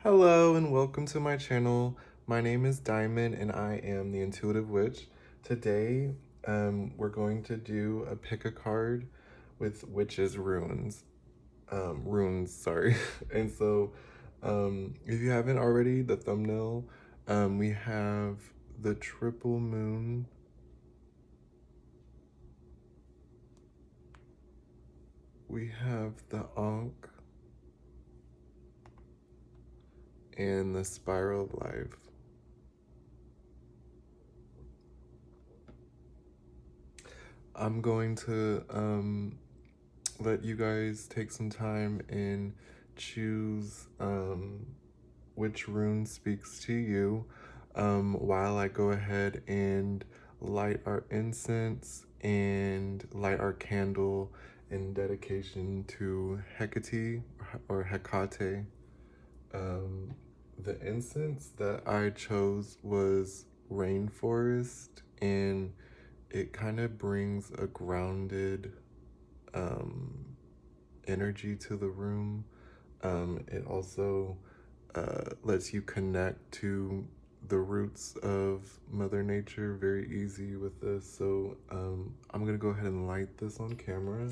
Hello and welcome to my channel. My name is Diamond and I am the Intuitive Witch. Today, we're going to do a pick a card with witches runes, sorry. And so, if you haven't already, the thumbnail, we have the triple moon, we have the Ankh, and the spiral of life. I'm going to let you guys take some time and choose which rune speaks to you while I go ahead and light our incense and light our candle in dedication to Hecate or Hecate. The incense that I chose was rainforest, and it kind of brings a grounded um, energy to the room. It also lets you connect to the roots of Mother Nature very easy with this. So I'm gonna go ahead and light this on camera.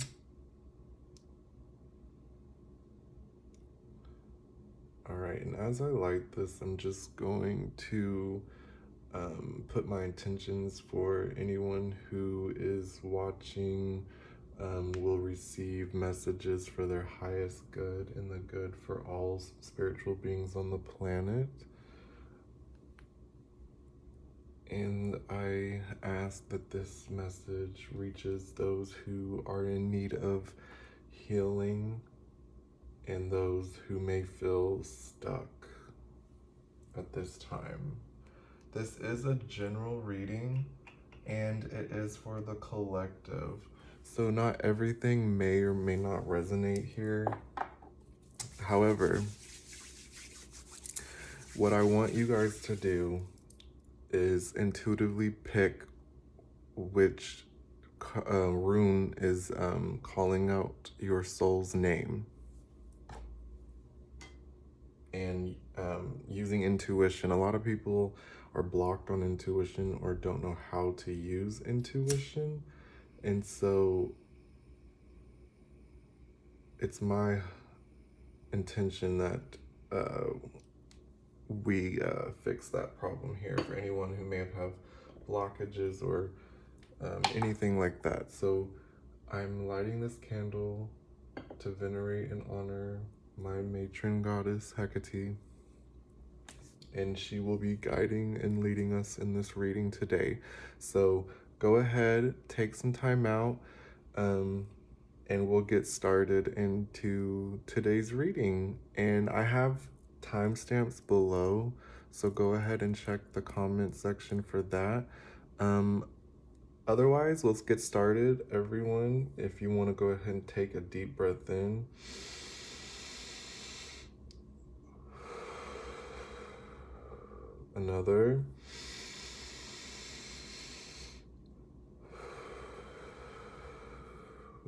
All right, and as I light this, I'm just going to put my intentions for anyone who is watching will receive messages for their highest good and the good for all spiritual beings on the planet. And I ask that this message reaches those who are in need of healing and those who may feel stuck at this time. This is a general reading and it is for the collective. So not everything may or may not resonate here. However, what I want you guys to do is intuitively pick which rune is calling out your soul's name. And using intuition. A lot of people are blocked on intuition or don't know how to use intuition. And so it's my intention that we fix that problem here for anyone who may have blockages or anything like that. So I'm lighting this candle to venerate and honor my matron goddess Hecate, and she will be guiding and leading us in this reading today. So go ahead, take some time out, and we'll get started into today's reading. And I have timestamps below, so go ahead and check the comment section for that. Otherwise, let's get started. Everyone, if you want to go ahead and take a deep breath in. Another.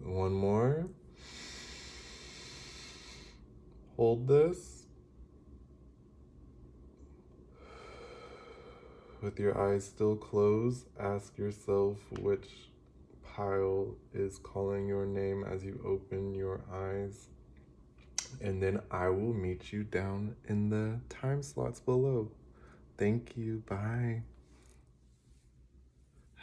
One more. Hold this. With your eyes still closed, ask yourself which pile is calling your name as you open your eyes. And then I will meet you down in the time slots below. Thank you. Bye.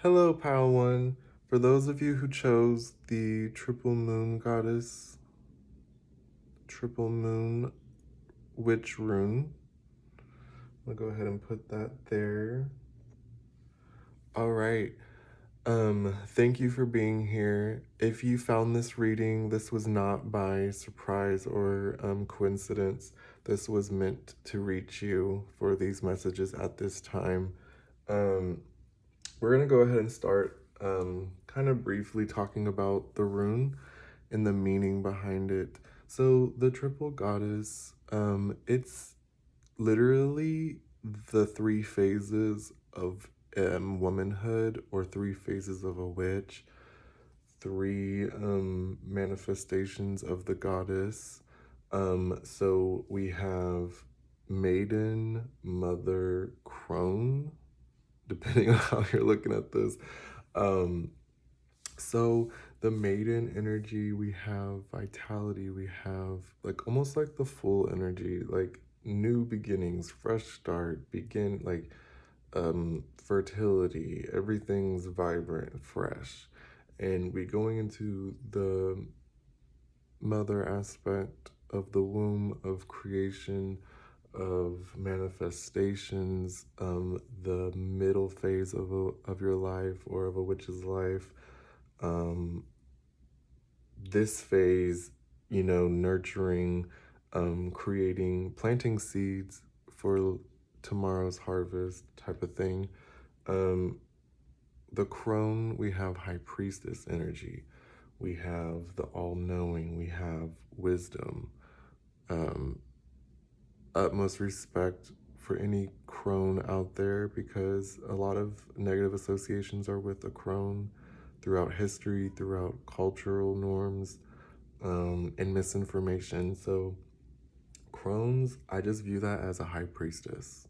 Hello, Pile 1. For those of you who chose the Triple Moon Goddess, Triple Moon Witch rune, I'm gonna go ahead and put that there. All right. Thank you for being here. If you found this reading, this was not by surprise or coincidence. This was meant to reach you for these messages at this time. We're gonna go ahead and start kind of briefly talking about the rune and the meaning behind it. So the triple goddess, it's literally the three phases of womanhood, or three phases of a witch, three manifestations of the goddess. So we have maiden, mother, crone, depending on how you're looking at this. So the maiden energy, we have vitality, we have like almost like the full energy, like new beginnings, fresh start, begin like fertility, everything's vibrant, fresh. And we going into the mother aspect of the womb of creation, of manifestations, the middle phase of your life or of a witch's life. This phase, nurturing, creating, planting seeds for tomorrow's harvest type of thing. The crone, we have high priestess energy. We have the all-knowing. We have wisdom. Utmost respect for any crone out there, because a lot of negative associations are with a crone throughout history, throughout cultural norms, and misinformation. So crones, I just view that as a high priestess.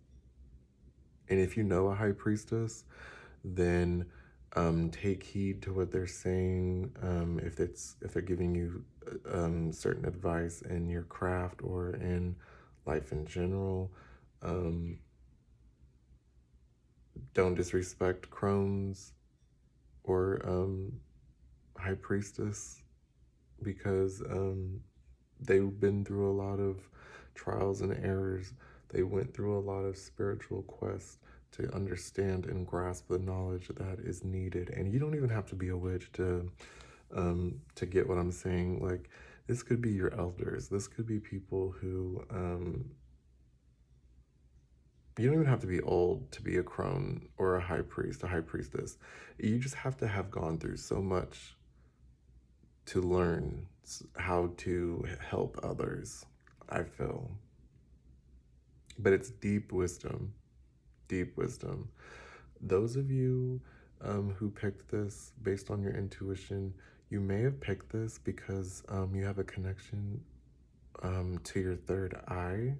And if you know a high priestess, then take heed to what they're saying. If they're giving you certain advice in your craft or in life in general, don't disrespect crones or high priestess, because they've been through a lot of trials and errors. They went through a lot of spiritual quests to understand and grasp the knowledge that is needed. And you don't even have to be a witch to get what I'm saying. Like, this could be your elders. This could be people who you don't even have to be old to be a crone or a high priest, a high priestess. You just have to have gone through so much to learn how to help others, I feel. But it's deep wisdom, deep wisdom. Those of you who picked this based on your intuition, you may have picked this because you have a connection to your third eye,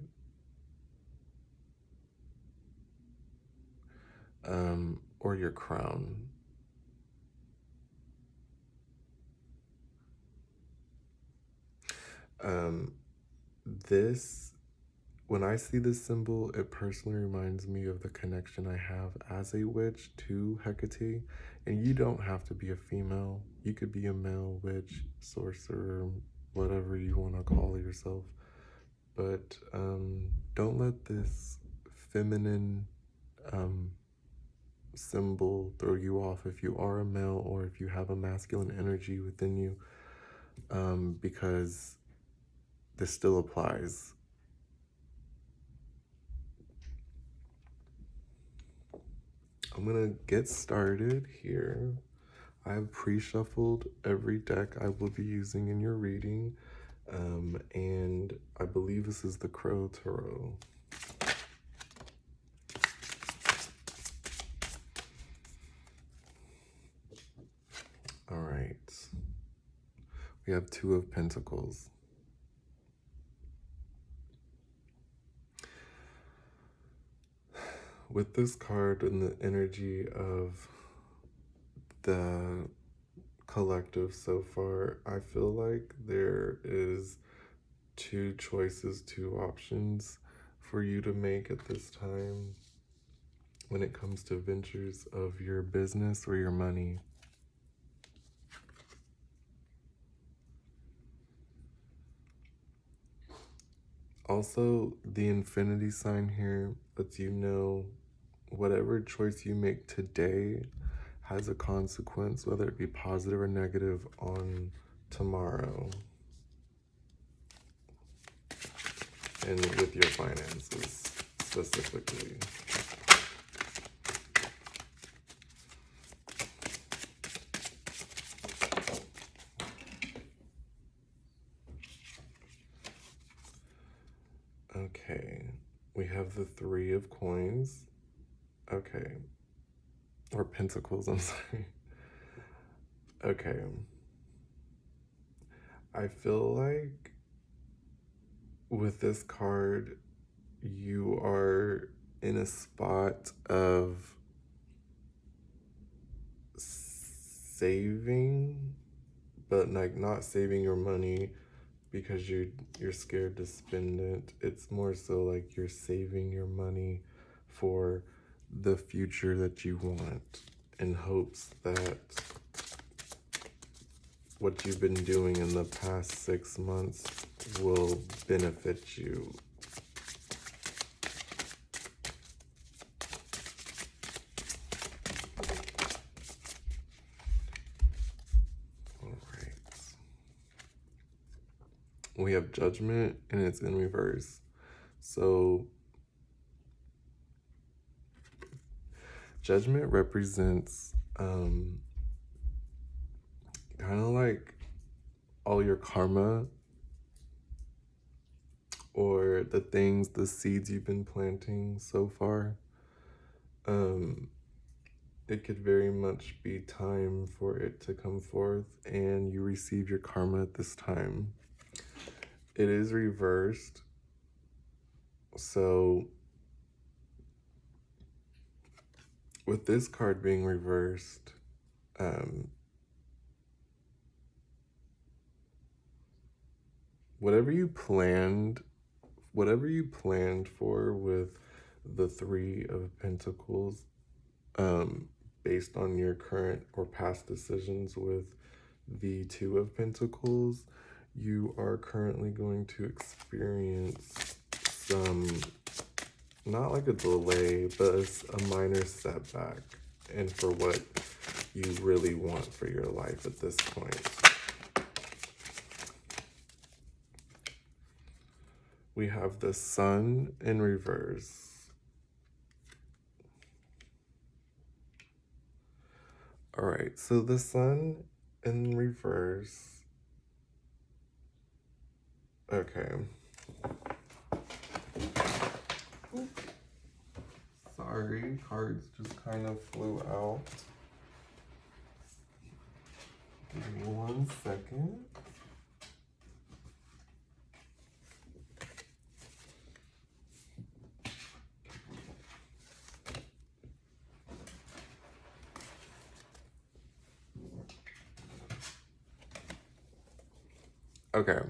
or your crown. This, when I see this symbol, it personally reminds me of the connection I have as a witch to Hecate. And you don't have to be a female. You could be a male witch, sorcerer, whatever you want to call yourself. But don't let this feminine symbol throw you off if you are a male or if you have a masculine energy within you, because this still applies. I'm gonna get started here. I have pre-shuffled every deck I will be using in your reading, and I believe this is the Crow Tarot. All right. We have Two of Pentacles. With this card and the energy of the collective so far, I feel like there is two choices, two options for you to make at this time when it comes to ventures of your business or your money. Also, the infinity sign here lets you know whatever choice you make today has a consequence, whether it be positive or negative, on tomorrow and with your finances specifically. Okay, we have the Three of Coins. Okay, or Pentacles, I'm sorry. Okay, I feel like with this card, you are in a spot of saving, but like not saving your money because you're scared to spend it. It's more so like you're saving your money for the future that you want, in hopes that what you've been doing in the past 6 months will benefit you. All right. We have Judgment, and it's in reverse. So Judgment represents kind of like all your karma, or the things, the seeds you've been planting so far. It could very much be time for it to come forth, and you receive your karma at this time. It is reversed, so with this card being reversed, whatever you planned for with the Three of Pentacles, based on your current or past decisions with the Two of Pentacles, you are currently going to experience some, not like a delay, but a minor setback, and for what you really want for your life at this point. We have the Sun in reverse. All right, so the Sun in reverse. Okay. Sorry, cards just kind of flew out. Give me 1 second. Okay.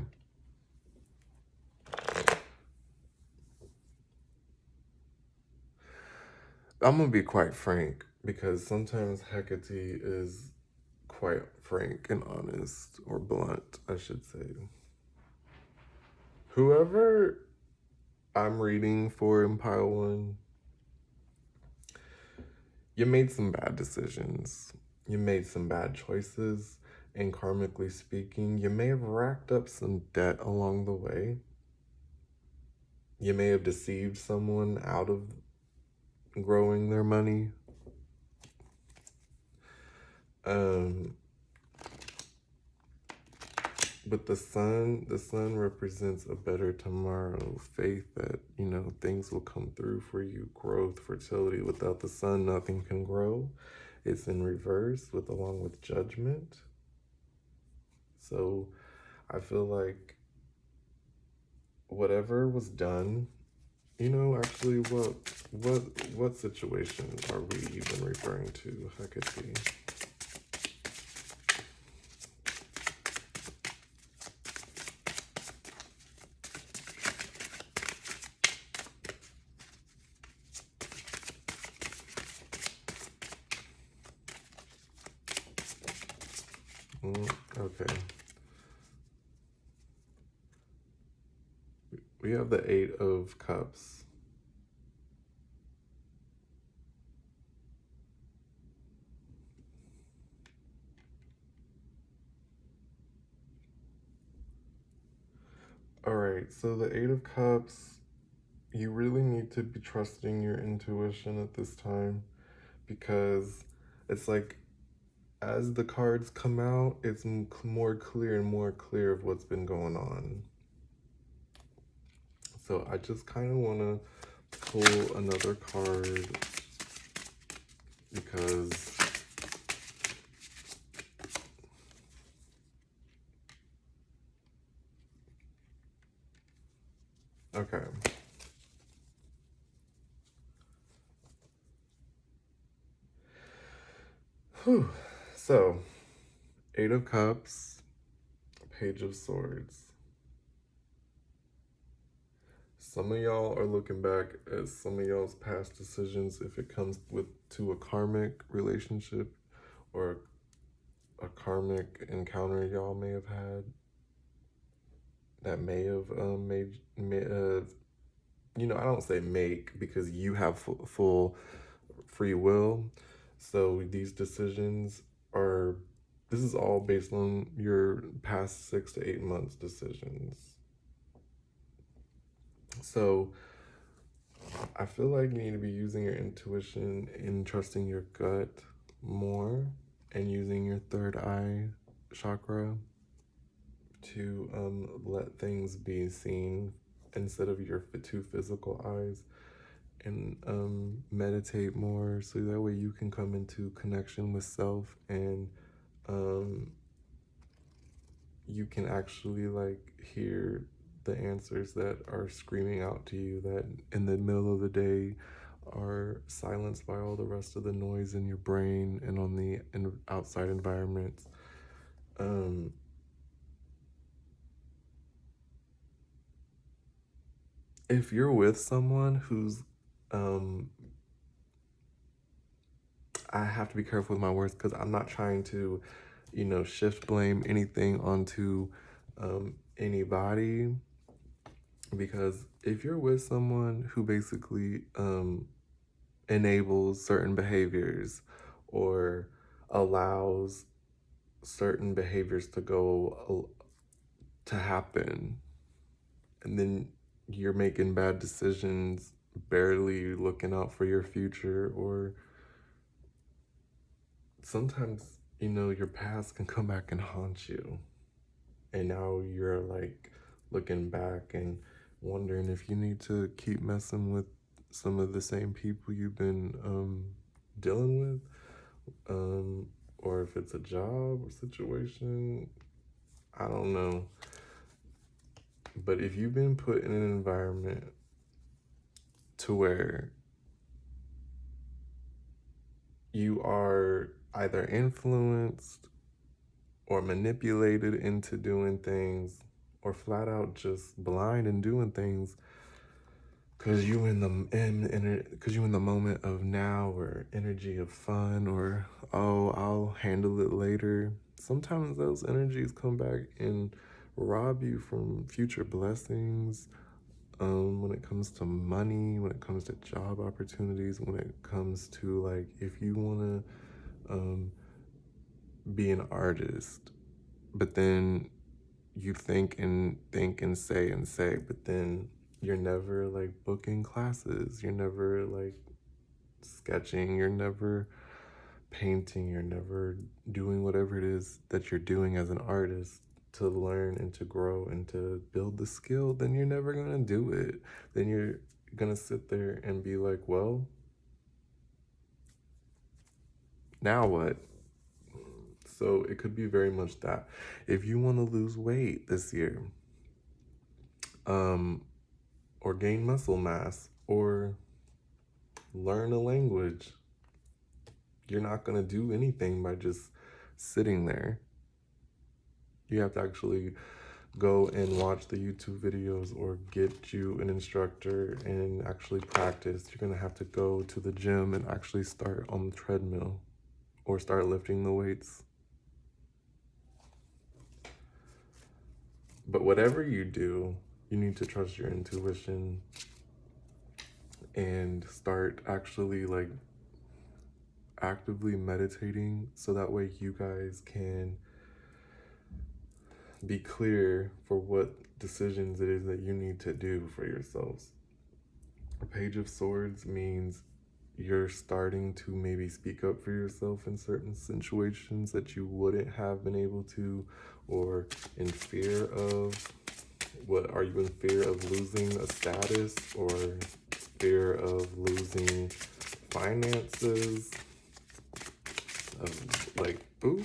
I'm gonna be quite frank, because sometimes Hecate is quite frank and honest, or blunt, I should say. Whoever I'm reading for in pile 1, you made some bad decisions. You made some bad choices, and karmically speaking, you may have racked up some debt along the way. You may have deceived someone out of growing their money. But the sun represents a better tomorrow, faith that, things will come through for you, growth, fertility. Without the sun, nothing can grow. It's in reverse along with Judgment. So I feel like whatever was done, actually, what situation are we even referring to, Hecate? Okay. We have the Eight of Cups. All right, so the Eight of Cups, you really need to be trusting your intuition at this time, because it's like, as the cards come out, it's more clear and more clear of what's been going on. So I just kind of want to pull another card, because okay. Whew. So, Eight of Cups, Page of Swords. Some of y'all are looking back at some of y'all's past decisions if it comes to a karmic relationship or a karmic encounter y'all may have had that may have I don't say make because you have full free will. So these decisions are, this is all based on your past 6 to 8 months decisions. So I feel like you need to be using your intuition and trusting your gut more and using your third eye chakra to let things be seen instead of your two physical eyes, and meditate more so that way you can come into connection with self, and um, you can actually like hear the answers that are screaming out to you that in the middle of the day are silenced by all the rest of the noise in your brain and on the outside environments. If you're with someone who's I have to be careful with my words because I'm not trying to, shift blame anything onto anybody. Because if you're with someone who basically enables certain behaviors or allows certain behaviors to happen, and then you're making bad decisions, barely looking out for your future, or sometimes, your past can come back and haunt you. And now you're like looking back and wondering if you need to keep messing with some of the same people you've been dealing with, or if it's a job or situation. I don't know. But if you've been put in an environment to where you are either influenced or manipulated into doing things, or flat out just blind and doing things because you in the moment of now, or energy of fun, or I'll handle it later. Sometimes those energies come back and rob you from future blessings. When it comes to money, when it comes to job opportunities, when it comes to like if you want to be an artist, but then you think and say, but then you're never like booking classes, you're never like sketching, you're never painting, you're never doing whatever it is that you're doing as an artist to learn and to grow and to build the skill, then you're never gonna do it. Then you're gonna sit there and be like, well, now what? So it could be very much that. If you want to lose weight this year, or gain muscle mass, or learn a language, you're not going to do anything by just sitting there. You have to actually go and watch the YouTube videos or get you an instructor and actually practice. You're going to have to go to the gym and actually start on the treadmill or start lifting the weights. But whatever you do, you need to trust your intuition and start actually like actively meditating so that way you guys can be clear for what decisions it is that you need to do for yourselves. A Page of Swords means you're starting to maybe speak up for yourself in certain situations that you wouldn't have been able to, or in fear of. What are you in fear of losing a status, or fear of losing finances? Like, ooh.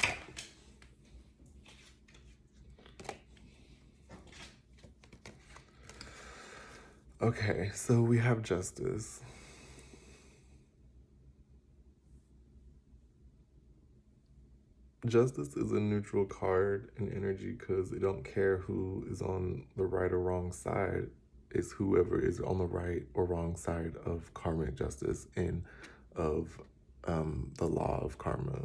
Okay, so we have Justice. Justice is a neutral card in energy because it don't care who is on the right or wrong side. It's whoever is on the right or wrong side of karmic justice and of the law of karma.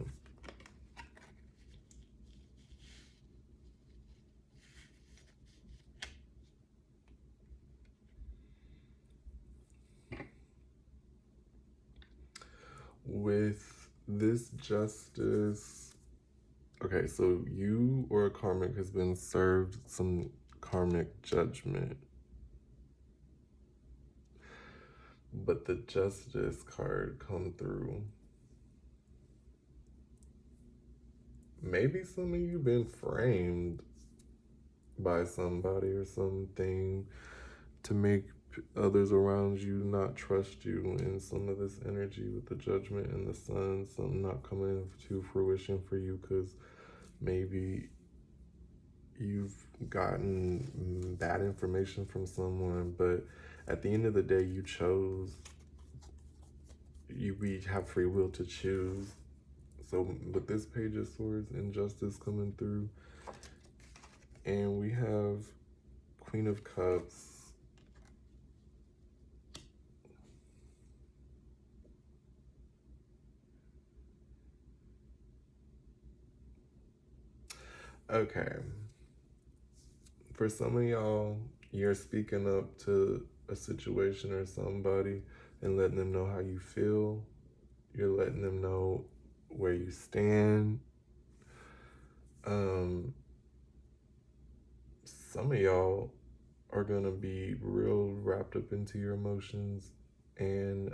With this justice, okay, so you or a karmic has been served some karmic judgment. But the justice card come through. Maybe some of you been framed by somebody or something to make others around you not trust you, and some of this energy with the judgment and the sun, some not coming to fruition for you because maybe you've gotten bad information from someone, but at the end of the day you chose. We have free will to choose. So with this Page of Swords and Justice coming through, and we have Queen of Cups. Okay. For some of y'all, you're speaking up to a situation or somebody and letting them know how you feel. You're letting them know where you stand. Some of y'all are gonna be real wrapped up into your emotions, and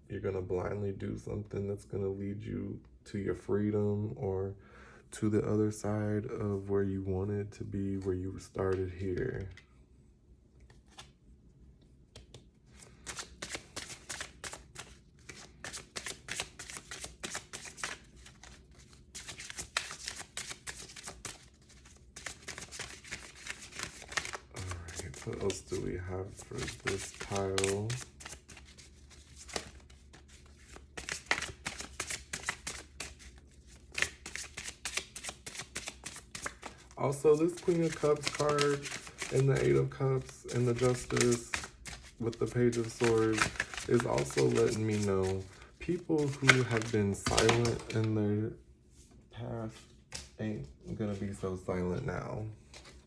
you're gonna blindly do something that's gonna lead you to your freedom or to the other side of where you wanted to be, where you started here. Alright, what else do we have for this pile? Also, this Queen of Cups card and the Eight of Cups and the Justice with the Page of Swords is also letting me know people who have been silent in their past ain't gonna be so silent now.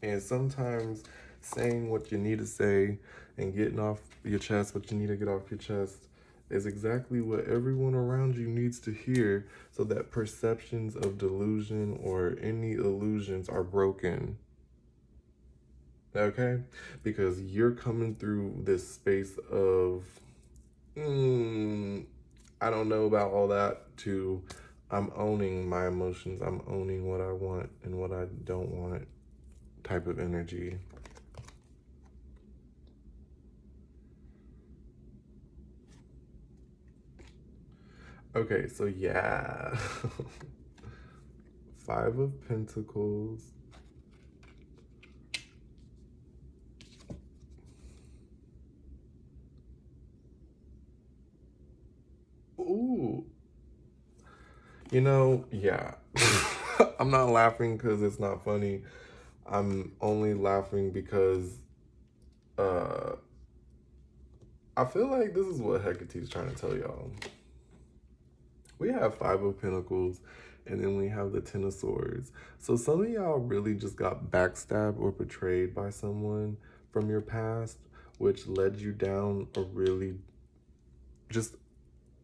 And sometimes saying what you need to say and getting off your chest what you need to get off your chest is exactly what everyone around you needs to hear, so that perceptions of delusion or any illusions are broken. Okay? Because you're coming through this space of, I don't know about all that, to I'm owning my emotions, I'm owning what I want and what I don't want type of energy. Okay, so yeah. Five of Pentacles. Ooh. You know, yeah. I'm not laughing because it's not funny. I'm only laughing because I feel like this is what Hecate's trying to tell y'all. We have Five of Pentacles, and then we have the Ten of Swords. So some of y'all really just got backstabbed or betrayed by someone from your past, which led you down a really just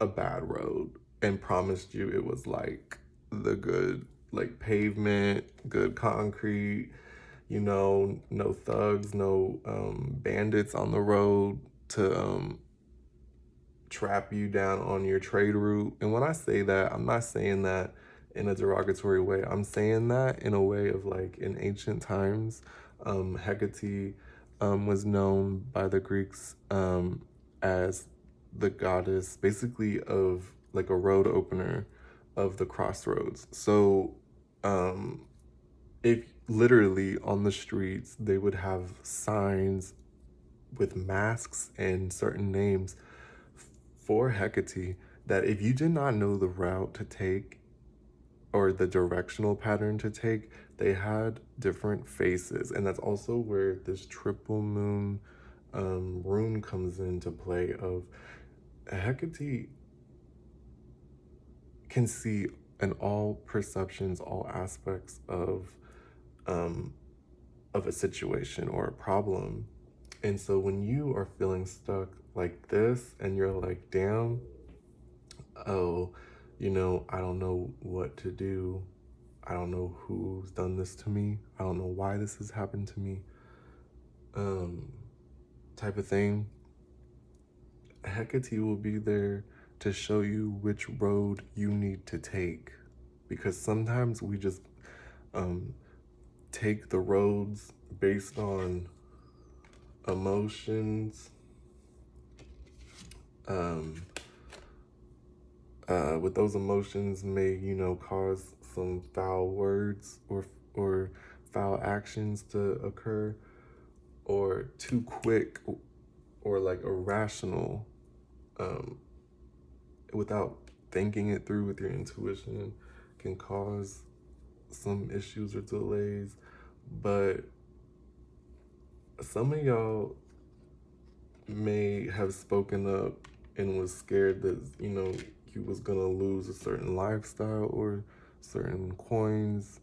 a bad road and promised you it was like the good, like pavement, good concrete, you know, no thugs, no bandits on the road to trap you down on your trade route. And when I say that, I'm not saying that in a derogatory way. I'm saying that in a way of like in ancient times, Hecate was known by the Greeks as the goddess basically of like a road opener of the crossroads. So if literally on the streets they would have signs with masks and certain names for Hecate that if you did not know the route to take or the directional pattern to take, they had different faces. And that's also where this triple moon rune comes into play of Hecate can see in all perceptions, all aspects of a situation or a problem. And so when you are feeling stuck like this and you're like, damn, oh, I don't know what to do. I don't know who's done this to me. I don't know why this has happened to me. Type of thing. Hecate will be there to show you which road you need to take. Because sometimes we just take the roads based on emotions, with those emotions may cause some foul words or foul actions to occur, or too quick or like irrational, without thinking it through with your intuition, can cause some issues or delays. But some of y'all may have spoken up and was scared that you was gonna lose a certain lifestyle or certain coins,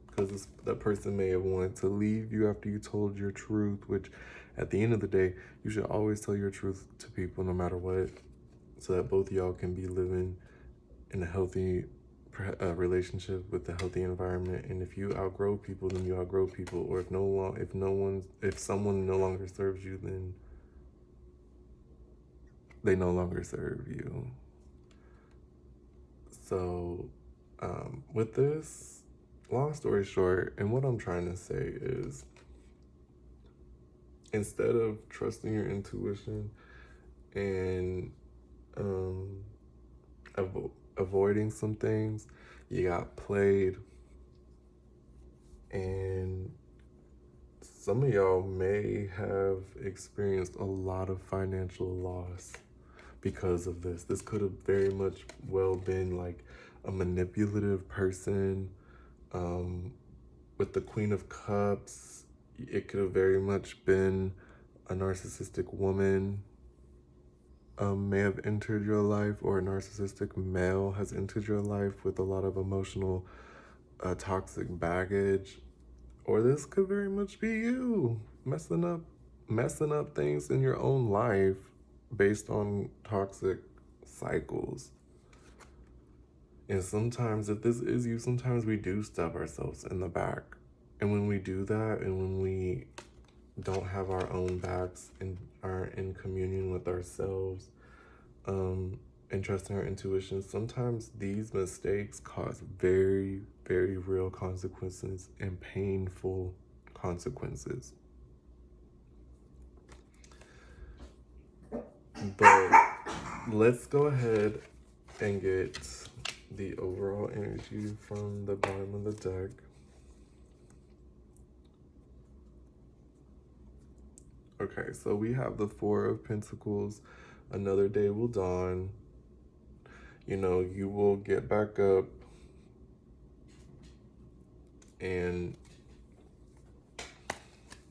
because that person may have wanted to leave you after you told your truth, which at the end of the day, you should always tell your truth to people no matter what, so that both of y'all can be living in a healthy relationship with a healthy environment. And if you outgrow people, then you outgrow people. Or if someone no longer serves you, then they no longer serve you. So with this, long story short, and what I'm trying to say is, instead of trusting your intuition and avoiding some things, you got played. And some of y'all may have experienced a lot of financial loss because of this. This could have very much well been like a manipulative person. With the Queen of Cups, it could have very much been a narcissistic woman may have entered your life, or a narcissistic male has entered your life with a lot of emotional toxic baggage. Or this could very much be you messing up things in your own life based on toxic cycles. And sometimes, if this is you, sometimes we do stab ourselves in the back. And when we do that, and when we don't have our own backs and aren't in communion with ourselves, and trusting our intuition, sometimes these mistakes cause very, very real consequences and painful consequences. But let's go ahead and get the overall energy from the bottom of the deck. Okay, so we have the Four of Pentacles. Another day will dawn. You will get back up, and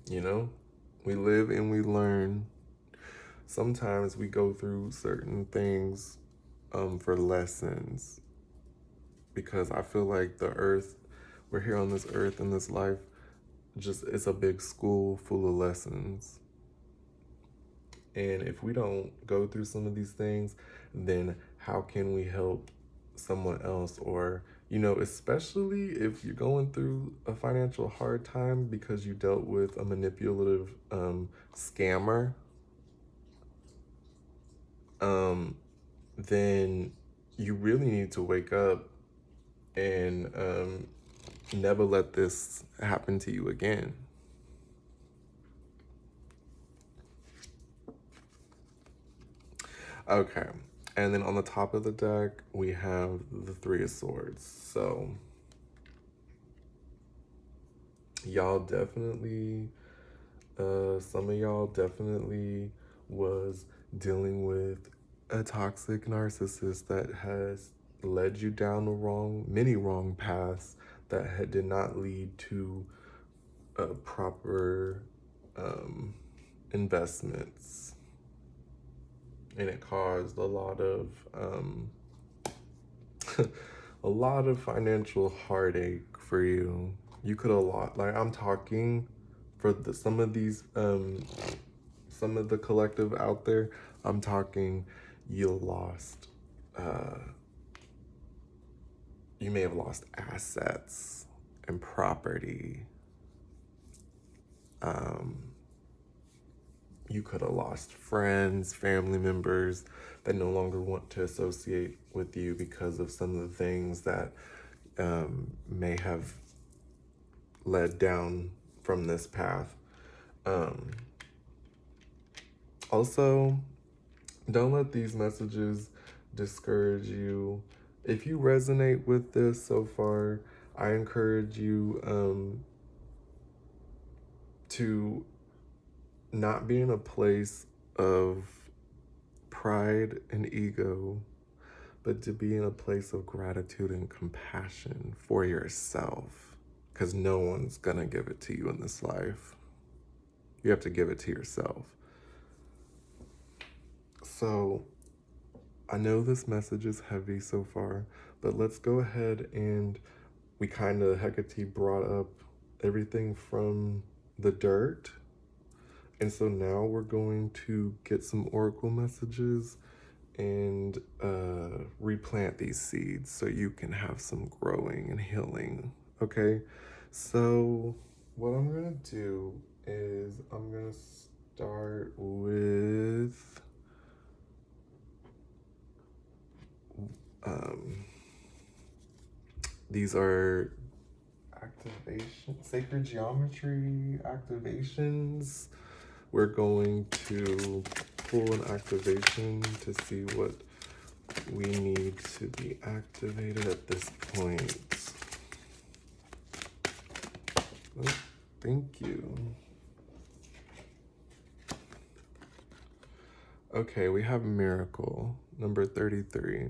we live and we learn. Sometimes we go through certain things for lessons, because I feel like we're here on this earth, and this life it's a big school full of lessons. And if we don't go through some of these things, then how can we help someone else? Or, especially if you're going through a financial hard time because you dealt with a manipulative scammer, then you really need to wake up and never let this happen to you again. Okay, and then on the top of the deck, we have the Three of Swords. So, y'all definitely, some of y'all definitely was dealing with a toxic narcissist that has led you down many wrong paths that did not lead to proper investments, and it caused a lot of a lot of financial heartache for you. You could have lost, like I'm talking for some of these some of the collective out there, I'm talking you lost you may have lost assets and property. You could have lost friends, family members that no longer want to associate with you because of some of the things that may have led down from this path. Also, don't let these messages discourage you. If you resonate with this so far, I encourage you to not be in a place of pride and ego, but to be in a place of gratitude and compassion for yourself, because no one's gonna give it to you in this life. You have to give it to yourself. So I know this message is heavy so far, but let's go ahead and we kind of, Hecate brought up everything from the dirt. And so now we're going to get some oracle messages and replant these seeds so you can have some growing and healing. Okay, so what I'm gonna do is I'm gonna start with these are activation, sacred geometry activations. We're going to pull an activation to see what we need to be activated at this point. Oh, thank you. Okay, we have miracle, number 33.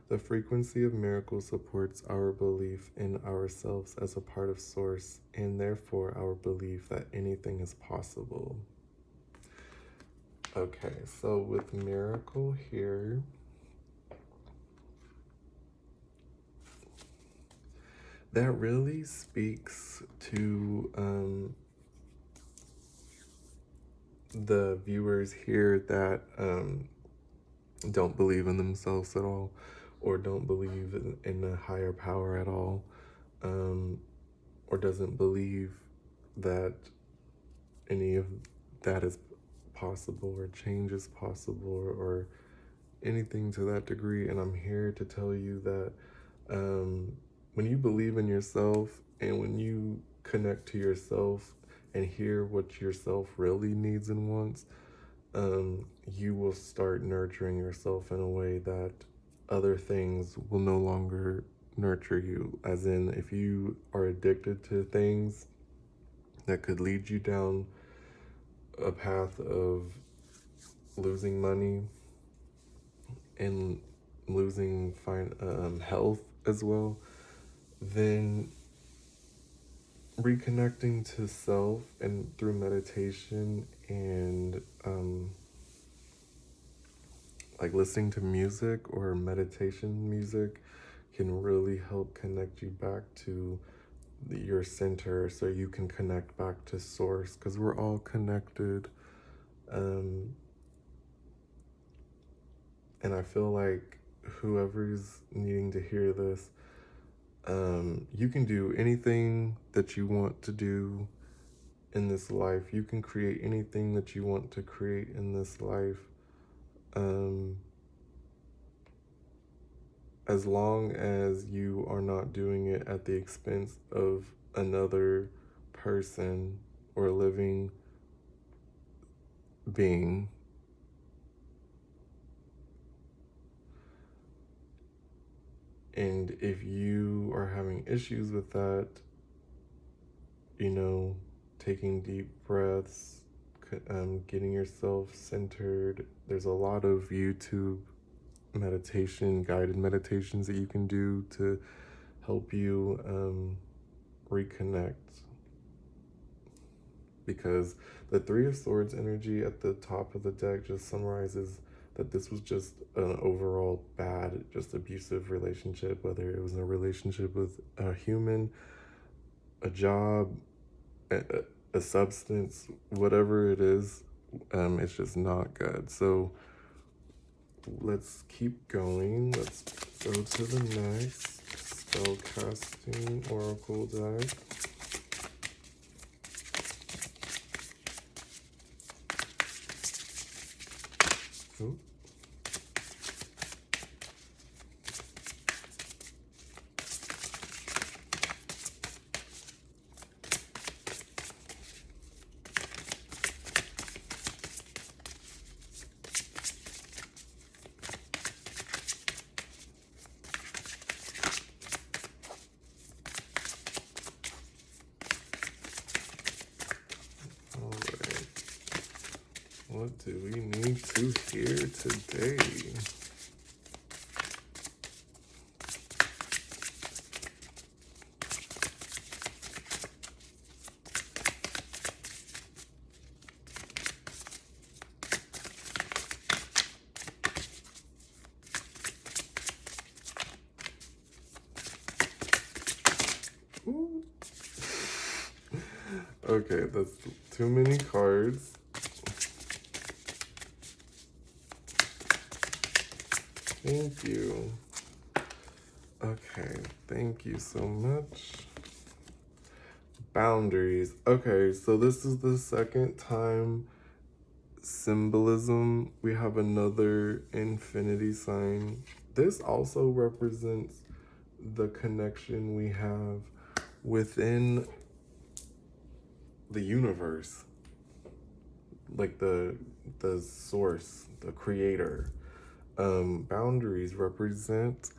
The frequency of miracle supports our belief in ourselves as a part of Source, and therefore our belief that anything is possible. Okay, so with miracle here, that really speaks to the viewers here that don't believe in themselves at all, or don't believe in a higher power at all, or doesn't believe that any of that is possible or change is possible or anything to that degree. And I'm here to tell you that when you believe in yourself and when you connect to yourself and hear what yourself really needs and wants, you will start nurturing yourself in a way that other things will no longer nurture you. As in, if you are addicted to things that could lead you down a path of losing money and losing health as well, then reconnecting to self and through meditation and like listening to music or meditation music can really help connect you back to your center so you can connect back to Source, because we're all connected. And I feel like whoever's needing to hear this, you can do anything that you want to do in this life. You can create anything that you want to create in this life. As long as you are not doing it at the expense of another person or living being. And if you are having issues with that, taking deep breaths, getting yourself centered. There's a lot of YouTube meditation, guided meditations that you can do to help you reconnect. Because the Three of Swords energy at the top of the deck just summarizes that this was just an overall bad, just abusive relationship, whether it was a relationship with a human, a job, a substance, whatever it is, it's just not good. So let's keep going. Let's go to the next spellcasting oracle deck. Ooh. What do we need to hear today? Ooh. Okay, that's too many cards. Thank you. Okay, thank you so much. Boundaries. Okay, so this is the second time symbolism. We have another infinity sign. This also represents the connection we have within the universe, like the source, the creator. Boundaries represent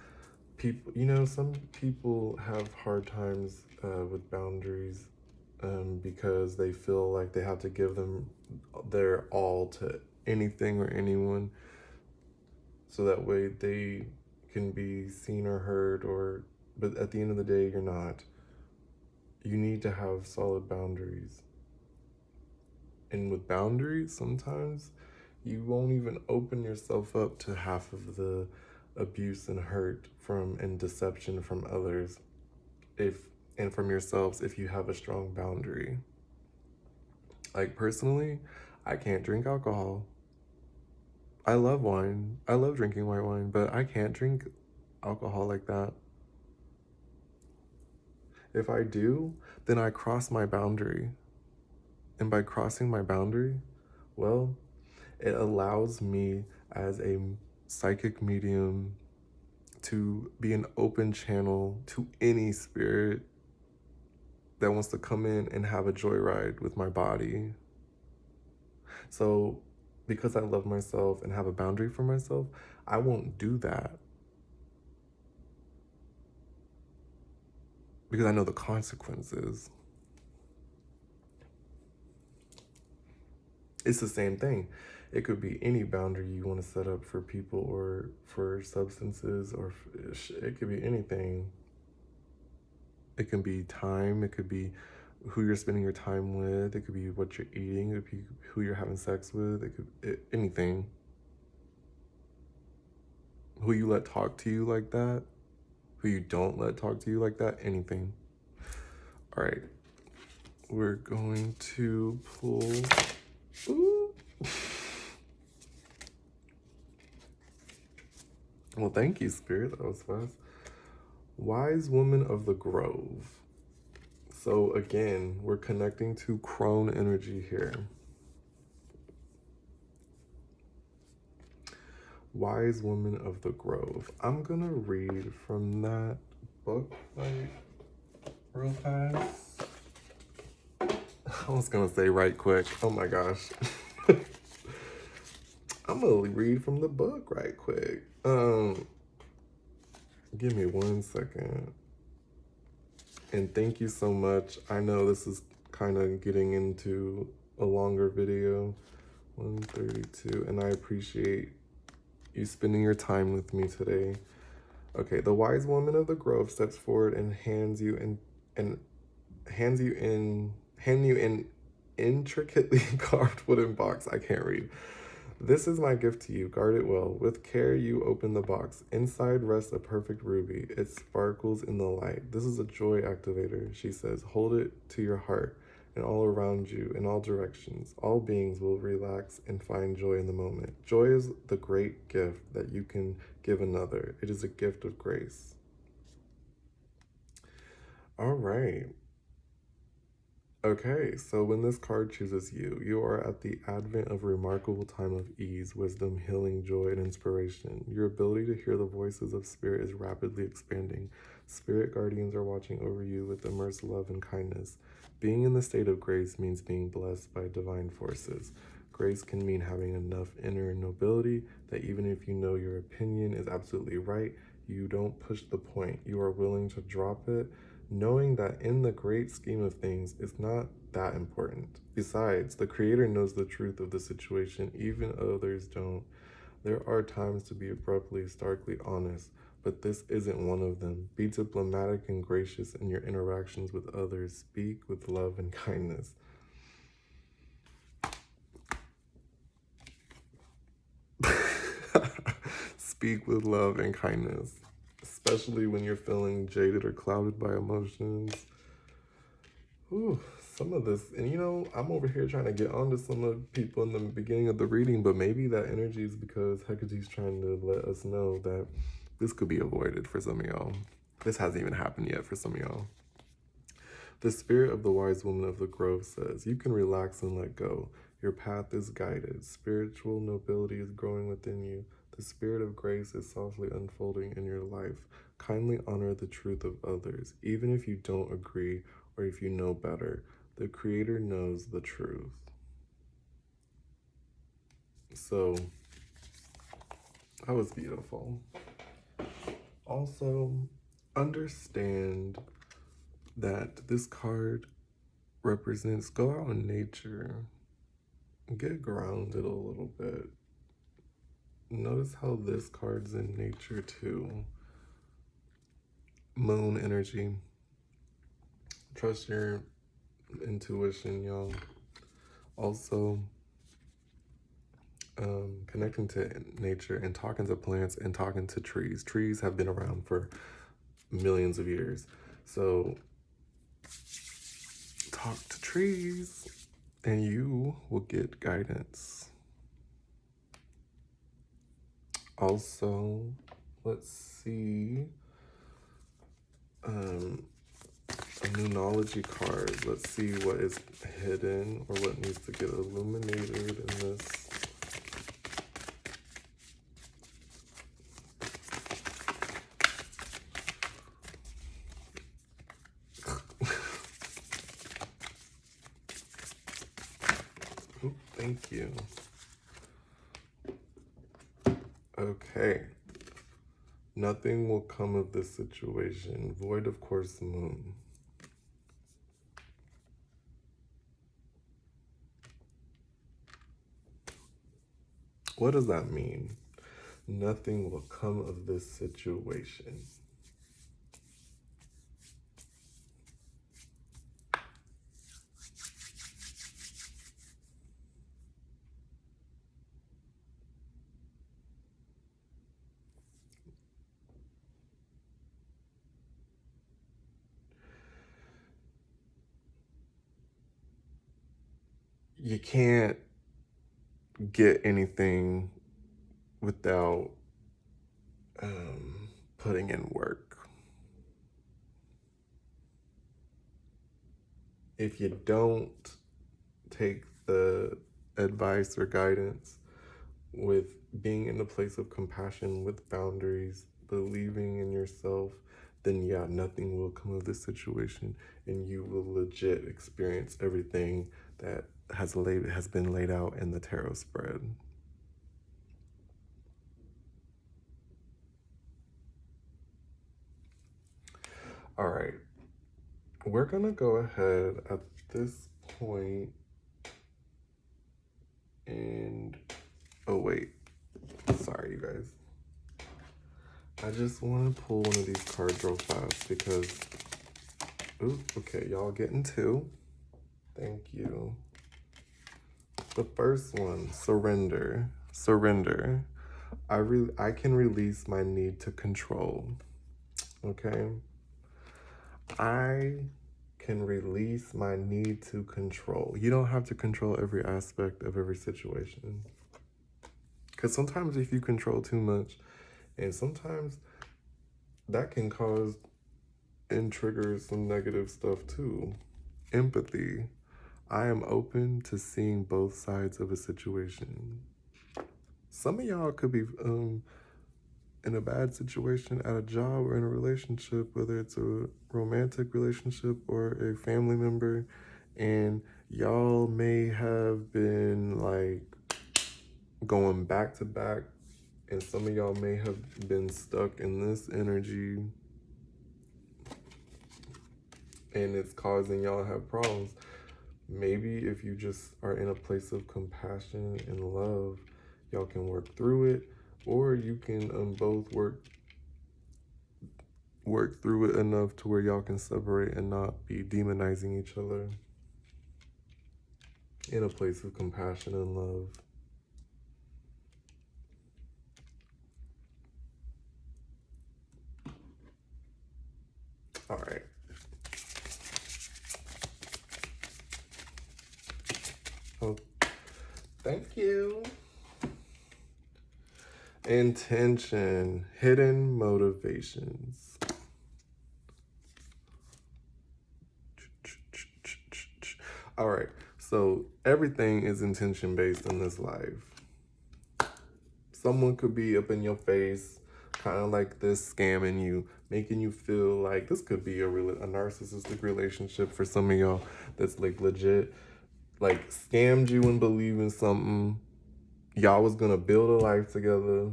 people. You know, some people have hard times with boundaries because they feel like they have to give them their all to anything or anyone, so that way they can be seen or heard. Or but at the end of the day, you're not. You need to have solid boundaries. And with boundaries, sometimes you won't even open yourself up to half of the abuse and hurt from and deception from others, and from yourselves, if you have a strong boundary. Like personally, I can't drink alcohol. I love wine. I love drinking white wine, but I can't drink alcohol like that. If I do, then I cross my boundary. And by crossing my boundary, well, it allows me as a psychic medium to be an open channel to any spirit that wants to come in and have a joyride with my body. So because I love myself and have a boundary for myself, I won't do that. Because I know the consequences. It's the same thing. It could be any boundary you want to set up for people or for substances, or it could be anything. It can be time. It could be who you're spending your time with. It could be what you're eating. It could be who you're having sex with. It could be anything. Who you let talk to you like that. Who you don't let talk to you like that. Anything. All right. We're going to pull... Ooh. Well, thank you, Spirit. That was fast. Wise Woman of the Grove. So again, we're connecting to crone energy here. Wise Woman of the Grove. I'm gonna read from that book like real fast. I was gonna say right quick. Oh my gosh. I'm gonna read from the book right quick. Give me 1 second. And thank you so much. I know this is kind of getting into a longer video. 132, and I appreciate you spending your time with me today. Okay, the wise woman of the grove steps forward and hands you an intricately carved wooden box. I can't read. This is my gift to you. Guard it well. With care, you open the box. Inside rests a perfect ruby. It sparkles in the light. This is a joy activator, she says. Hold it to your heart and all around you, in all directions. All beings will relax and find joy in the moment. Joy is the great gift that you can give another. It is a gift of grace. All right. Okay, so when this card chooses you, you are at the advent of a remarkable time of ease, wisdom, healing, joy, and inspiration. Your ability to hear the voices of spirit is rapidly expanding. Spirit guardians are watching over you with immense love and kindness. Being in the state of grace means being blessed by divine forces. Grace can mean having enough inner nobility that even if you know your opinion is absolutely right, you don't push the point. You are willing to drop it, knowing that in the great scheme of things, it's not that important. Besides, the Creator knows the truth of the situation, even others don't. There are times to be abruptly, starkly honest, but this isn't one of them. Be diplomatic and gracious in your interactions with others. Speak with love and kindness. Speak with love and kindness, especially when you're feeling jaded or clouded by emotions. Ooh, some of this, and I'm over here trying to get on to some of the people in the beginning of the reading, but maybe that energy is because Hecate's trying to let us know that this could be avoided for some of y'all. This hasn't even happened yet for some of y'all. The spirit of the wise woman of the grove says, you can relax and let go. Your path is guided. Spiritual nobility is growing within you. The spirit of grace is softly unfolding in your life. Kindly honor the truth of others, even if you don't agree or if you know better. The Creator knows the truth. So, that was beautiful. Also, understand that this card represents go out in nature, get grounded a little bit. Notice how this card's in nature too. Moon energy. Trust your intuition, y'all. Also, connecting to nature and talking to plants and talking to trees. Trees have been around for millions of years. So talk to trees and you will get guidance. Also, let's see. A numerology card. Let's see what is hidden or what needs to get illuminated in this. Oop, thank you. Okay. Nothing will come of this situation. Void of course moon. What does that mean? Nothing will come of this situation. You can't get anything without putting in work. If you don't take the advice or guidance with being in a place of compassion, with boundaries, believing in yourself, then yeah, nothing will come of this situation and you will legit experience everything that has been laid out in the tarot spread. All right, we're gonna go ahead at this point And, oh wait, sorry you guys. I just want to pull one of these cards real fast because, ooh, okay, y'all getting two. Thank you. The first one, surrender. Surrender. I can release my need to control. Okay? I can release my need to control. You don't have to control every aspect of every situation. Because sometimes if you control too much, and sometimes that can cause and trigger some negative stuff too. Empathy. I am open to seeing both sides of a situation. Some of y'all could be in a bad situation at a job or in a relationship, whether it's a romantic relationship or a family member, and y'all may have been like going back to back, and some of y'all may have been stuck in this energy and it's causing y'all to have problems. Maybe if you just are in a place of compassion and love, y'all can work through it, or you can both work through it enough to where y'all can separate and not be demonizing each other in a place of compassion and love. All right. Oh, thank you. Intention, hidden motivations. All right, so everything is intention based in this life. Someone could be up in your face, kind of like this, scamming you, making you feel like this could be a narcissistic relationship for some of y'all that's like legit, like scammed you and believe in something. Y'all was gonna build a life together.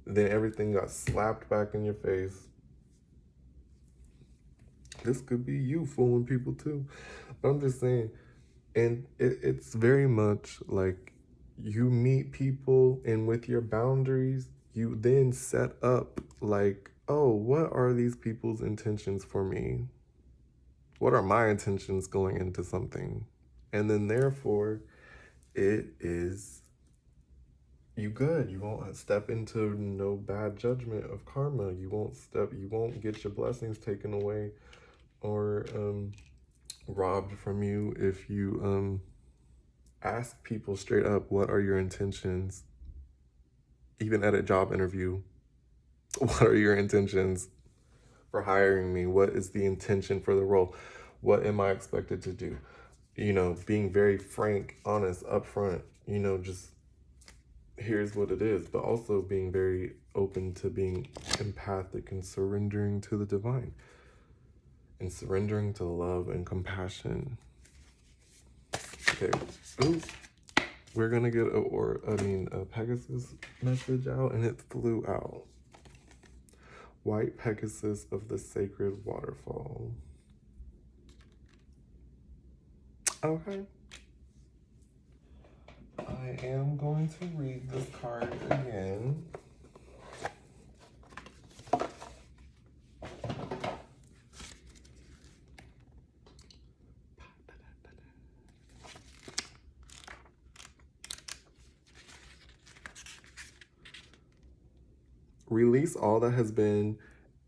Then everything got slapped back in your face. This could be you fooling people too. But I'm just saying, and it's very much like you meet people, and with your boundaries, you then set up like, oh, what are these people's intentions for me? What are my intentions going into something? And then therefore, it is you good. You won't step into no bad judgment of karma. You won't get your blessings taken away or robbed from you if you ask people straight up, what are your intentions? Even at a job interview, what are your intentions for hiring me? What is the intention for the role? What am I expected to do? You know, being very frank, honest, upfront, just here's what it is, but also being very open to being empathic and surrendering to the divine and surrendering to love and compassion. Okay. Ooh. We're gonna get a Pegasus message out, and it flew out. White Pegasus of the Sacred Waterfall. Okay. I am going to read this card again. Release all that has been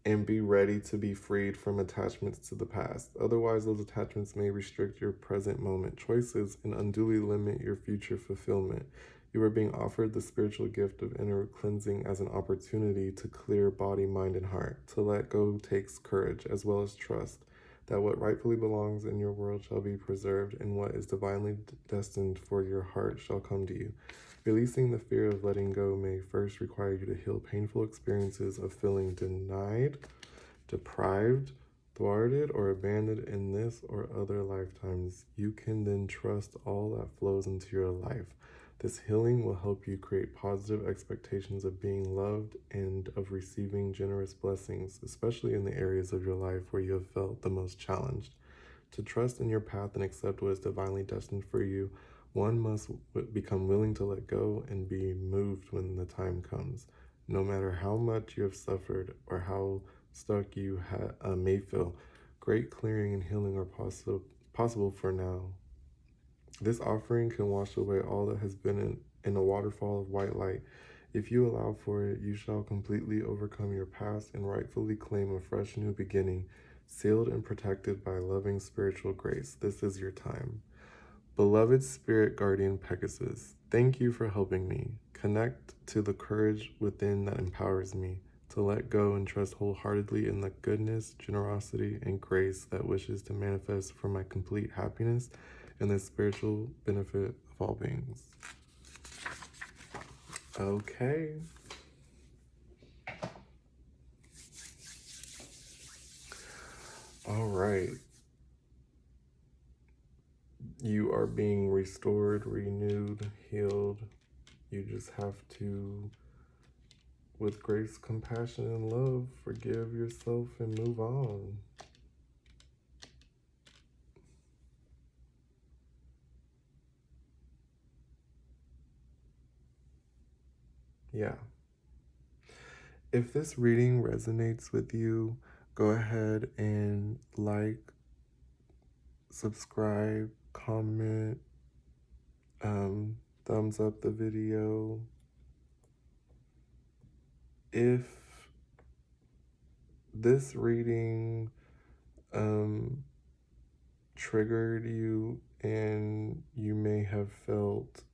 and be ready to be freed from attachments to the past. Otherwise, those attachments may restrict your present moment choices and unduly limit your future fulfillment. You are being offered the spiritual gift of inner cleansing as an opportunity to clear body, mind, and heart. To let go takes courage as well as trust that what rightfully belongs in your world shall be preserved, and what is divinely destined for your heart shall come to you. Releasing the fear of letting go may first require you to heal painful experiences of feeling denied, deprived, thwarted, or abandoned in this or other lifetimes. You can then trust all that flows into your life. This healing will help you create positive expectations of being loved and of receiving generous blessings, especially in the areas of your life where you have felt the most challenged. To trust in your path and accept what is divinely destined for you One must become willing to let go and be moved when the time comes, no matter how much you have suffered or how stuck you may feel. Great clearing and healing are possible for now. This offering can wash away all that has been in a waterfall of white light. If you allow for it, you shall completely overcome your past and rightfully claim a fresh new beginning, sealed and protected by loving spiritual grace. This is your time. Beloved Spirit Guardian Pegasus, thank you for helping me connect to the courage within that empowers me to let go and trust wholeheartedly in the goodness, generosity, and grace that wishes to manifest for my complete happiness and the spiritual benefit of all beings. Okay. All right. You are being restored, renewed, healed. You just have to, with grace, compassion, and love, forgive yourself and move on. Yeah. If this reading resonates with you, go ahead and like, subscribe, comment, thumbs up the video. If this reading triggered you and you may have felt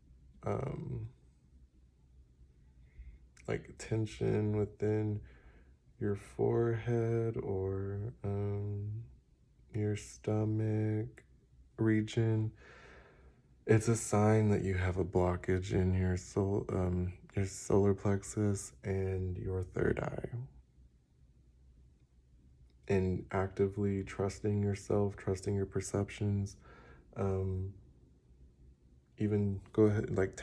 like tension within your forehead or your stomach region, it's a sign that you have a blockage in your solar plexus and your third eye. And actively trusting yourself, trusting your perceptions, even go ahead, like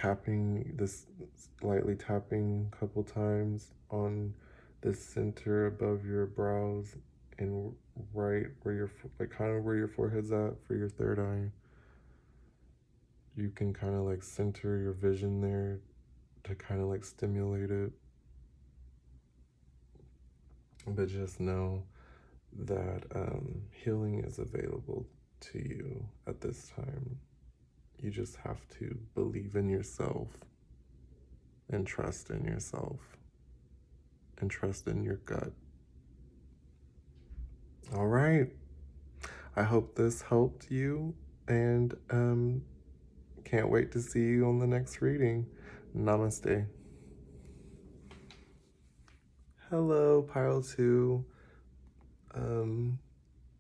lightly tapping a couple times on the center above your brows and right where kind of where your forehead's at for your third eye. You can kind of like center your vision there to kind of like stimulate it. But just know that healing is available to you at this time. You just have to believe in yourself and trust in yourself and trust in your gut. All right. I hope this helped you and can't wait to see you on the next reading. Namaste. Hello, Pile 2.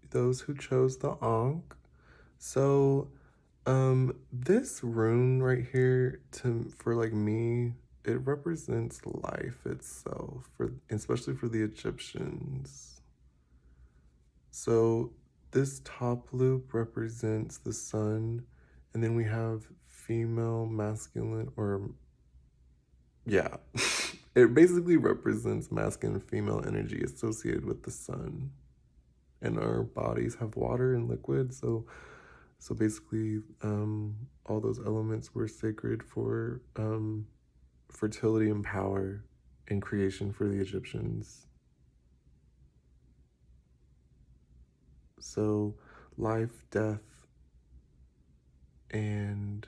Those who chose the Ankh. So, this rune right here for like me, it represents life itself, especially for the Egyptians. So this top loop represents the sun, and then we have female, masculine, or yeah, it basically represents masculine and female energy associated with the sun. And our bodies have water and liquid, so basically, all those elements were sacred for fertility and power and creation for the Egyptians. So, life, death, and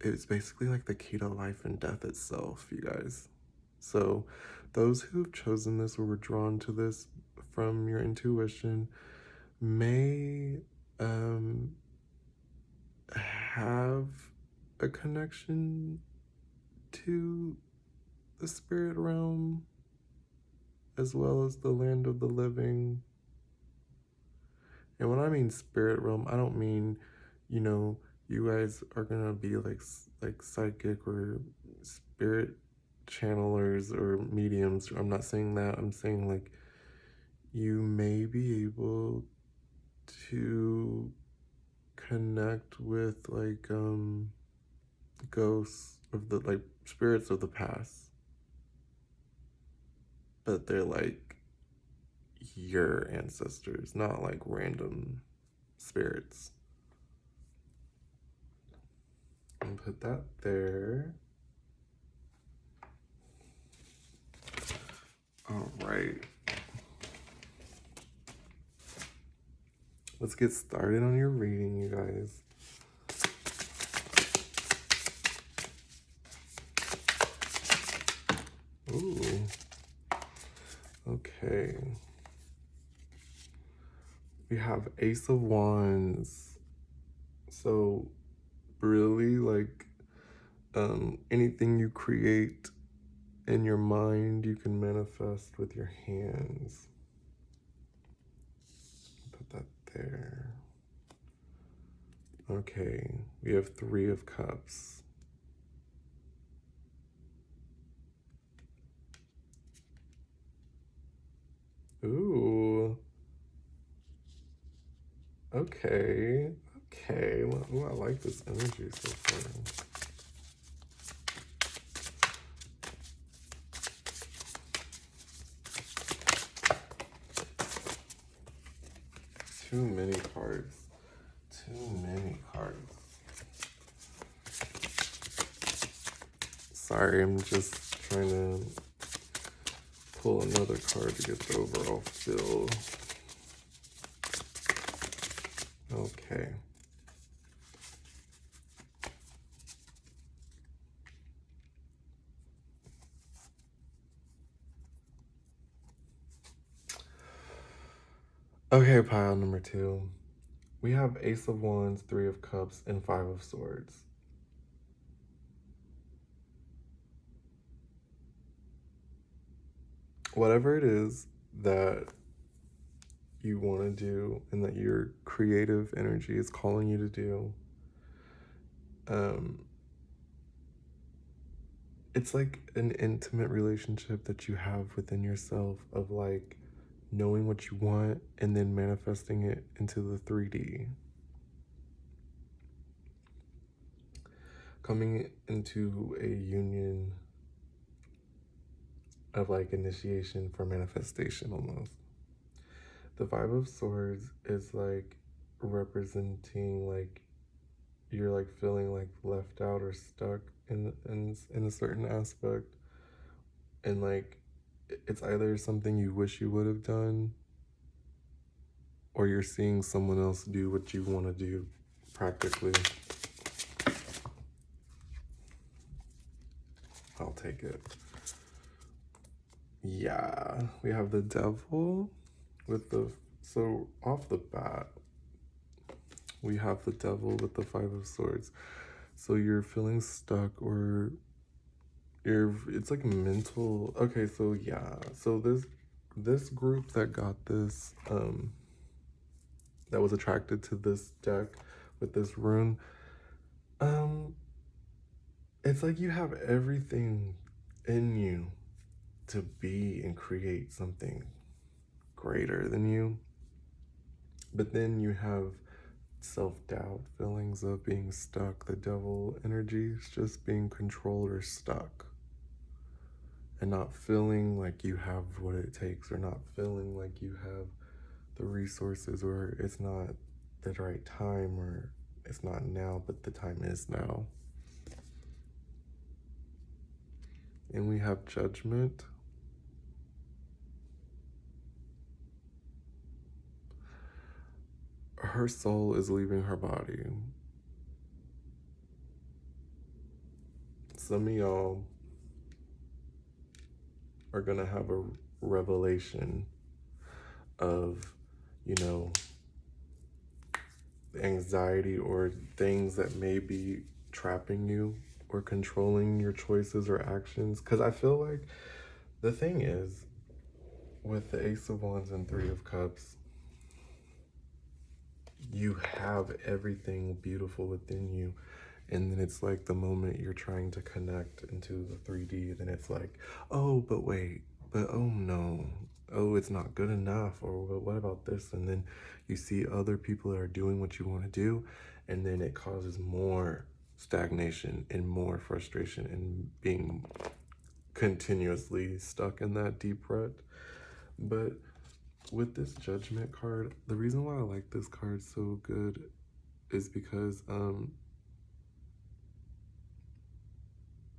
it's basically like the key to life and death itself, you guys. So, those who have chosen this or were drawn to this from your intuition may have a connection to the spirit realm as well as the land of the living. And when I mean spirit realm, I don't mean, you guys are gonna be like psychic or spirit channelers or mediums. I'm not saying that. I'm saying like you may be able to connect with like ghosts of the like spirits of the past, but they're like your ancestors, not like random spirits. And put that there. All right. Let's get started on your reading, you guys. Ooh. Okay. We have Ace of Wands. So really, like, anything you create in your mind, you can manifest with your hands. Put that there. Okay, we have Three of Cups. Ooh. Okay. Okay. Ooh, I like this energy so far. Too many cards. Too many cards. Sorry, I'm just trying to pull another card to get the overall feel. Okay. Okay, pile number 2. We have Ace of Wands, Three of Cups, and Five of Swords. Whatever it is that you want to do and that your creative energy is calling you to do, it's like an intimate relationship that you have within yourself of like knowing what you want and then manifesting it into the 3D. Coming into a union of like initiation for manifestation almost. The Five of Swords is like representing like you're like feeling like left out or stuck in a certain aspect, and like it's either something you wish you would have done or you're seeing someone else do what you want to do practically. I'll take it. Yeah, we have the Devil with the, so off the bat, we have the Devil with the Five of Swords. So you're feeling stuck or it's like mental. Okay, so yeah. So this group that got this, that was attracted to this deck with this rune, it's like you have everything in you to be and create something greater than you. But then you have self-doubt, feelings of being stuck. The Devil energy is just being controlled or stuck. And not feeling like you have what it takes, or not feeling like you have the resources, or it's not the right time, or it's not now, but the time is now. And we have Judgment. Her soul is leaving her body. Some of y'all are gonna have a revelation of, you know, anxiety or things that may be trapping you or controlling your choices or actions. Because I feel like the thing is, with the Ace of Wands and Three of Cups, you have everything beautiful within you. And then it's like the moment you're trying to connect into the 3D, then it's like, oh, but wait, but oh no, oh, it's not good enough, or what about this? And then you see other people that are doing what you want to do, and then it causes more stagnation and more frustration and being continuously stuck in that deep rut. But with this Judgment card, the reason why I like this card so good is because,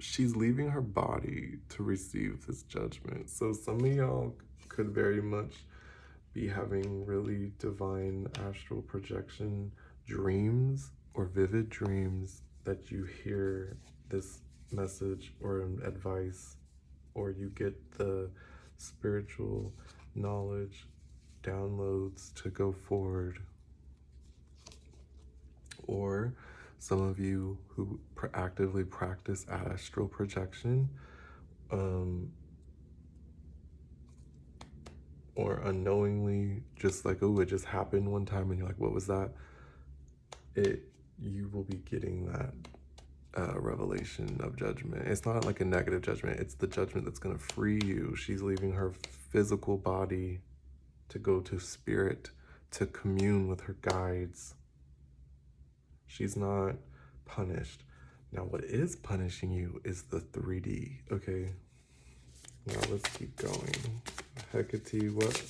she's leaving her body to receive this judgment. So some of y'all could very much be having really divine astral projection dreams or vivid dreams that you hear this message or advice, or you get the spiritual knowledge downloads to go forward. Or some of you who actively practice astral projection, or unknowingly just like, oh, it just happened one time and you're like, what was that? You will be getting that revelation of judgment. It's not like a negative judgment. It's the judgment that's going to free you. She's leaving her physical body to go to spirit, to commune with her guides. She's not punished. Now, what is punishing you is the 3D, okay? Now, let's keep going. Hecate, what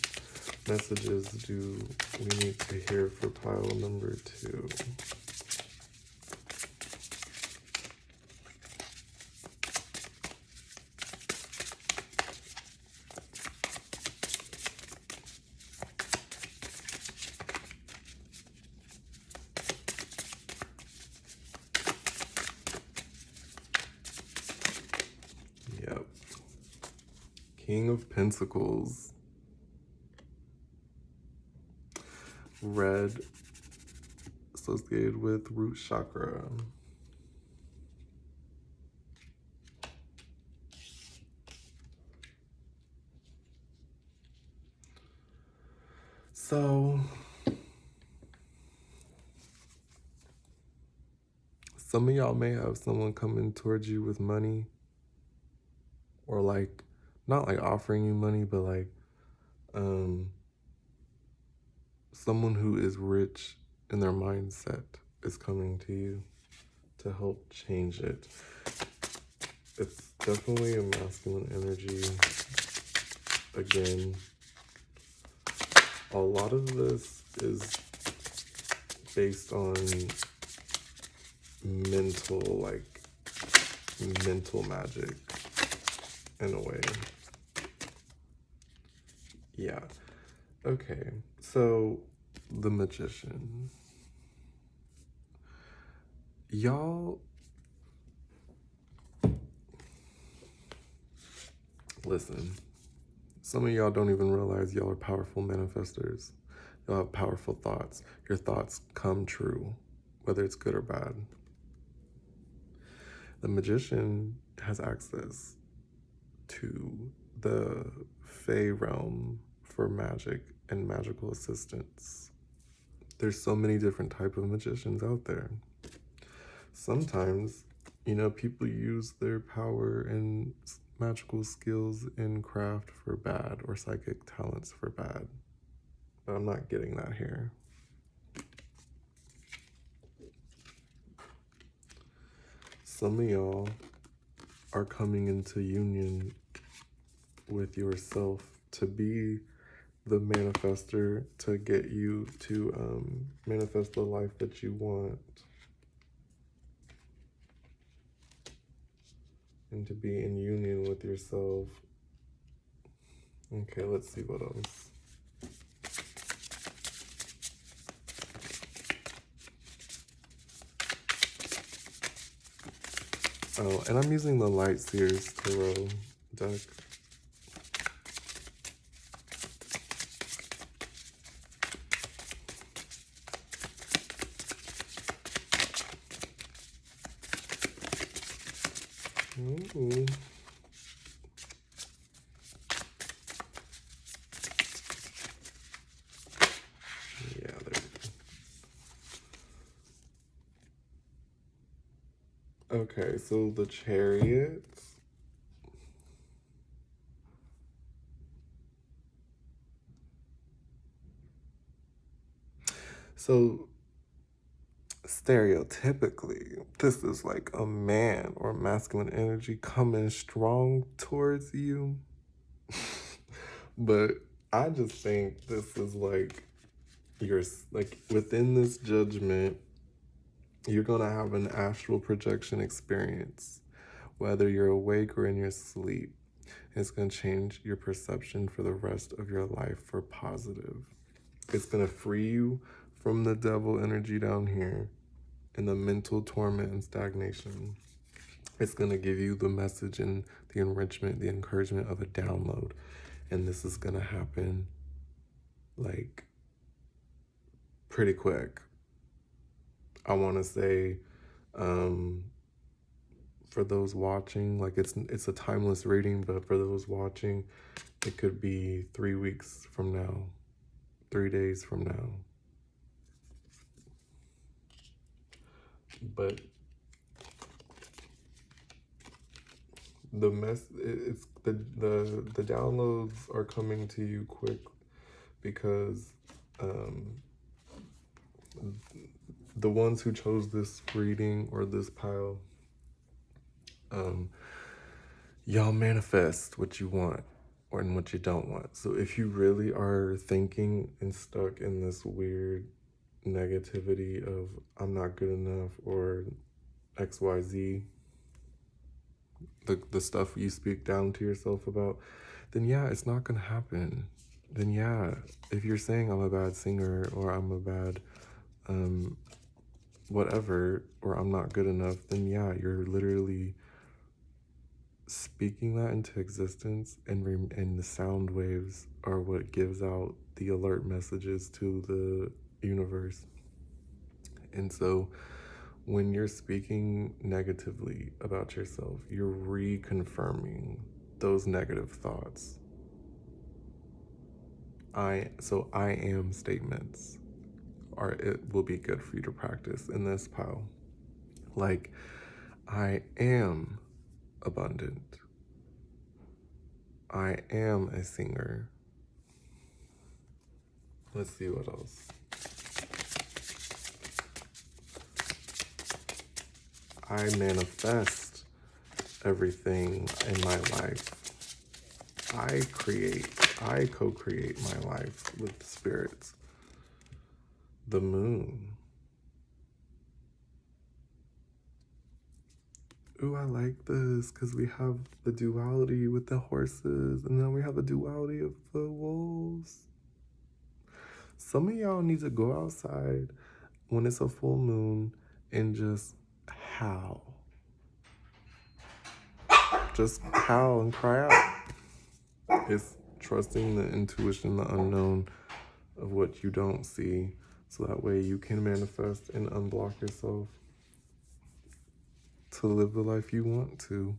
messages do we need to hear for pile number 2? Yep. King of Pentacles. Red, associated with root chakra. So, some of y'all may have someone coming towards you with money, or like, not like offering you money, but like, someone who is rich in their mindset is coming to you to help change it. It's definitely a masculine energy. Again, a lot of this is based on mental magic in a way. Yeah. Okay, so the Magician. Y'all, listen, some of y'all don't even realize y'all are powerful manifestors. Y'all have powerful thoughts. Your thoughts come true, whether it's good or bad. The Magician has access to the Fey realm for magic and magical assistance. There's so many different types of magicians out there. Sometimes, people use their power and magical skills in craft for bad, or psychic talents for bad. But I'm not getting that here. Some of y'all are coming into union with yourself to be the manifester, to get you to manifest the life that you want, and to be in union with yourself. Okay, let's see what else. Oh, and I'm using the Light Seers Tarot deck. Ooh. Yeah, there we go. Okay, so the Chariot. So stereotypically, this is like a man or masculine energy coming strong towards you. But I just think this is like, within this judgment, you're gonna have an astral projection experience whether you're awake or in your sleep. It's going to change your perception for the rest of your life for positive. It's going to free you from the devil energy down here and the mental torment and stagnation. It's going to give you the message and the enrichment, the encouragement of a download. And this is going to happen like pretty quick. I want to say, for those watching, like it's a timeless reading, but for those watching, it could be 3 weeks from now, 3 days from now. But it's the downloads are coming to you quick because the ones who chose this reading or this pile, y'all manifest what you want or in what you don't want. So if you really are thinking and stuck in this weird negativity of I'm not good enough or XYZ, the stuff you speak down to yourself about, then yeah, it's not gonna happen. Then yeah, if you're saying I'm a bad singer or I'm a bad whatever, or I'm not good enough, then yeah, you're literally speaking that into existence, and the sound waves are what gives out the alert messages to the universe. And so when you're speaking negatively about yourself, you're reconfirming those negative thoughts. I am statements it will be good for you to practice in this pile. Like, I am abundant. I am a singer. Let's see what else. I manifest everything in my life. I co-create my life with the spirits. The moon. Ooh, I like this because we have the duality with the horses, and then we have the duality of the wolves. Some of y'all need to go outside when it's a full moon and just howl. Just howl and cry out. It's trusting the intuition, the unknown of what you don't see, so that way you can manifest and unblock yourself to live the life you want to.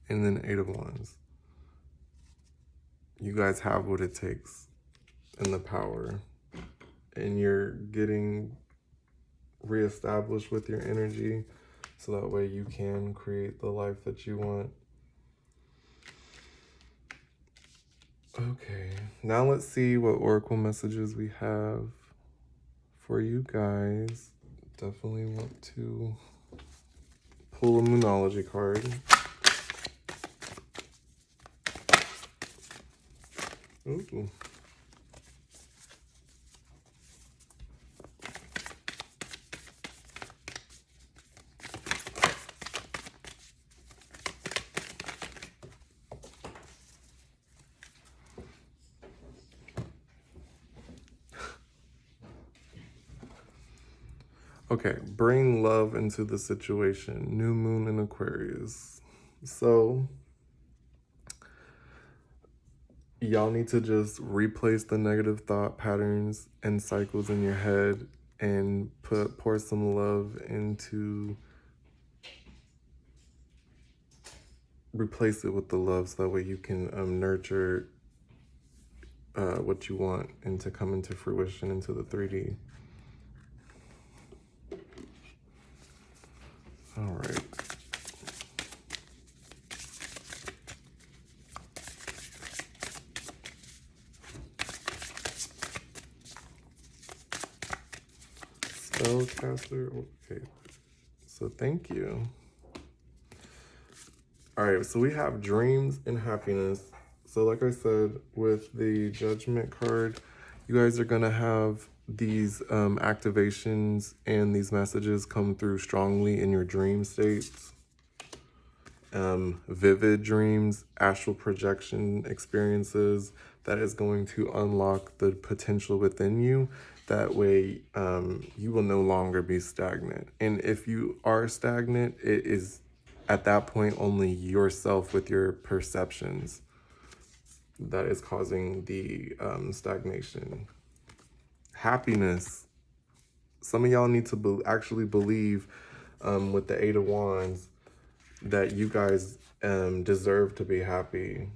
And then 8 of Wands. You guys have what it takes and the power, and you're getting reestablished with your energy, so that way you can create the life that you want. Okay, now let's see what oracle messages we have for you guys. Definitely want to pull a Moonology card. Ooh. Okay, bring love into the situation. New moon in Aquarius. So y'all need to just replace the negative thought patterns and cycles in your head and pour some love into, replace it with the love, so that way you can nurture what you want and to come into fruition into the 3D. All right. Spellcaster. Okay. So thank you. All right, so we have dreams and happiness. So like I said, with the judgment card, you guys are going to have these activations and these messages come through strongly in your dream states. Vivid dreams, astral projection experiences that is going to unlock the potential within you. That way, you will no longer be stagnant. And if you are stagnant, it is at that point only yourself with your perceptions that is causing the stagnation. Happiness. Some of y'all need to actually believe with the Eight of Wands that you guys deserve to be happy.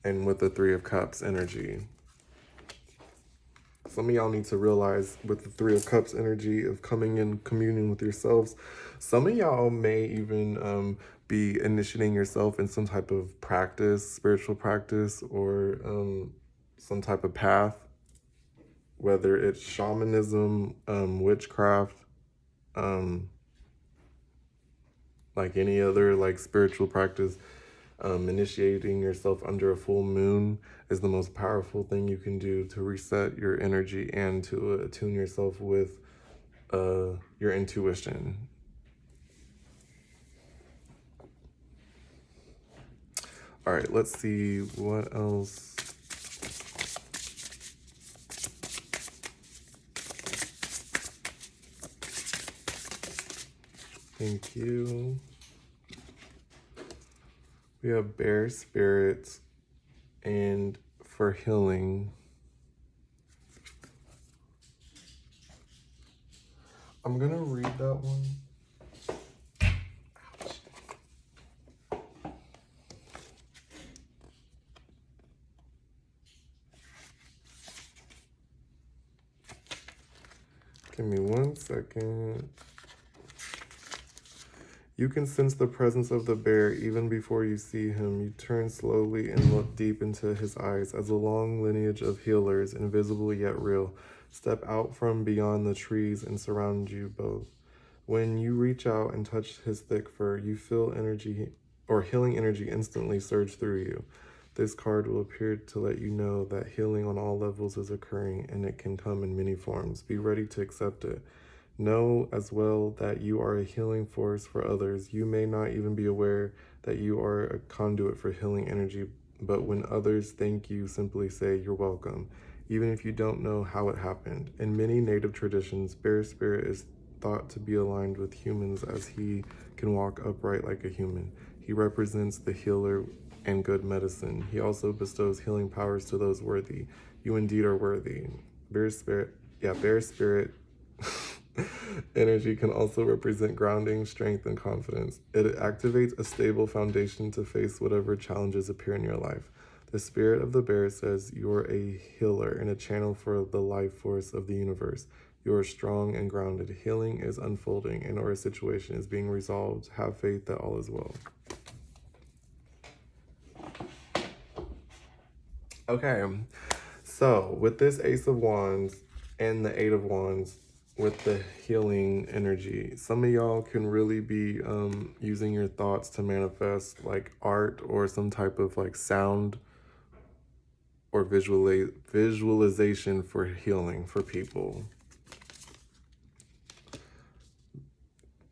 And with the Three of Cups energy, some of y'all need to realize with the Three of Cups energy of coming in communion with yourselves, some of y'all may even be initiating yourself in some type of practice, spiritual practice, or some type of path, whether it's shamanism, witchcraft, like any other like spiritual practice. Initiating yourself under a full moon is the most powerful thing you can do to reset your energy and to attune yourself with your intuition. All right, let's see what else. Thank you. We have bear spirits and for healing. I'm going to read that one. Give me 1 second. You can sense the presence of the bear even before you see him. You turn slowly and look deep into his eyes as a long lineage of healers, invisible yet real, step out from beyond the trees and surround you both. When you reach out and touch his thick fur, you feel energy or healing energy instantly surge through you. This card will appear to let you know that healing on all levels is occurring, and it can come in many forms. Be ready to accept it. Know as well that you are a healing force for others. You may not even be aware that you are a conduit for healing energy, but when others thank you, simply say you're welcome, even if you don't know how it happened. In many native traditions, bear spirit is thought to be aligned with humans as he can walk upright like a human. He represents the healer and good medicine. He also bestows healing powers to those worthy. You indeed are worthy. Bear spirit energy can also represent grounding, strength, and confidence. It activates a stable foundation to face whatever challenges appear in your life. The spirit of the bear says you're a healer and a channel for the life force of the universe. You are strong and grounded. Healing is unfolding and our situation is being resolved. Have faith that all is well. Okay, so with this Ace of Wands and the Eight of Wands, with the healing energy, some of y'all can really be using your thoughts to manifest like art or some type of like sound or visualization for healing for people.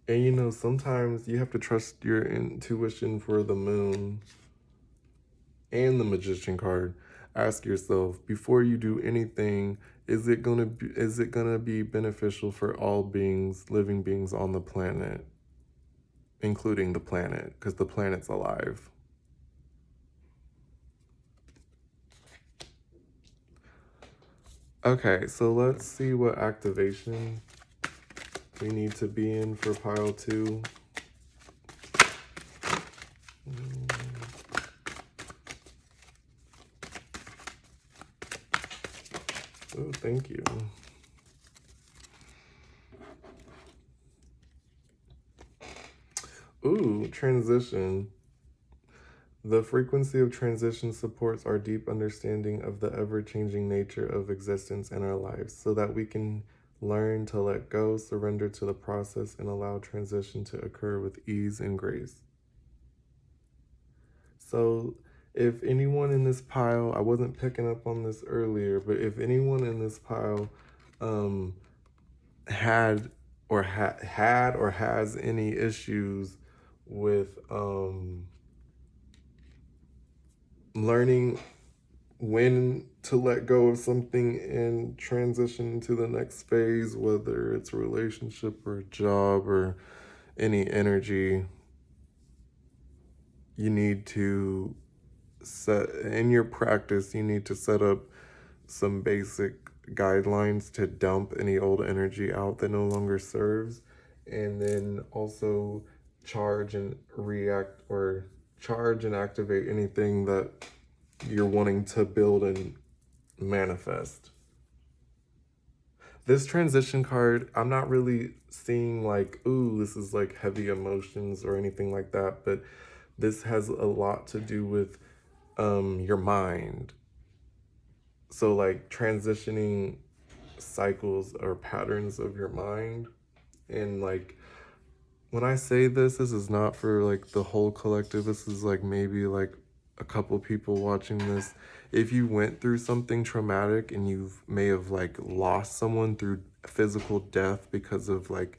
And you know, sometimes you have to trust your intuition for the moon and the Magician card. Ask yourself before you do anything, is it gonna be beneficial for all beings, living beings on the planet, including the planet, because the planet's alive. Okay, so let's see what activation we need to be in for pile 2. Oh, thank you. Ooh, transition. The frequency of transition supports our deep understanding of the ever-changing nature of existence in our lives so that we can learn to let go, surrender to the process, and allow transition to occur with ease and grace. So if anyone in this pile, I wasn't picking up on this earlier, but if anyone in this pile had or has any issues with learning when to let go of something and transition to the next phase, whether it's a relationship or a job or any energy, you need to in your practice, you need to set up some basic guidelines to dump any old energy out that no longer serves, and then also charge and react or charge and activate anything that you're wanting to build and manifest. This transition card, I'm not really seeing like, ooh, this is like heavy emotions or anything like that, but this has a lot to do with your mind. So like transitioning cycles or patterns of your mind. And like when I say this is not for like the whole collective. This is like maybe like a couple people watching this. If you went through something traumatic and you may have like lost someone through physical death because of like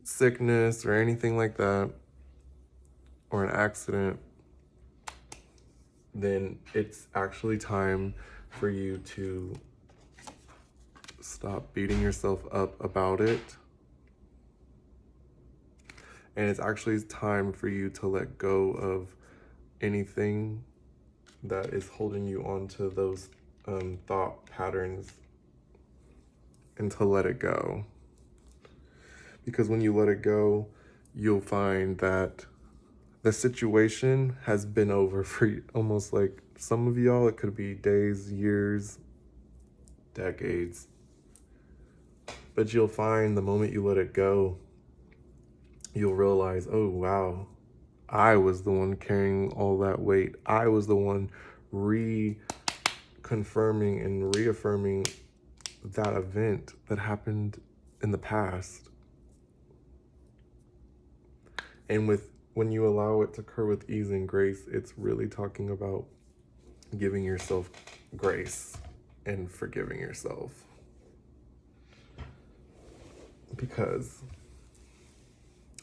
sickness or anything like that, or an accident, then it's actually time for you to stop beating yourself up about it. And it's actually time for you to let go of anything that is holding you onto those thought patterns and to let it go. Because when you let it go, you'll find that the situation has been over for almost like some of y'all, it could be days, years, decades. But you'll find the moment you let it go, you'll realize, oh, wow, I was the one carrying all that weight. I was the one reconfirming and reaffirming that event that happened in the past. And when you allow it to occur with ease and grace, it's really talking about giving yourself grace and forgiving yourself. Because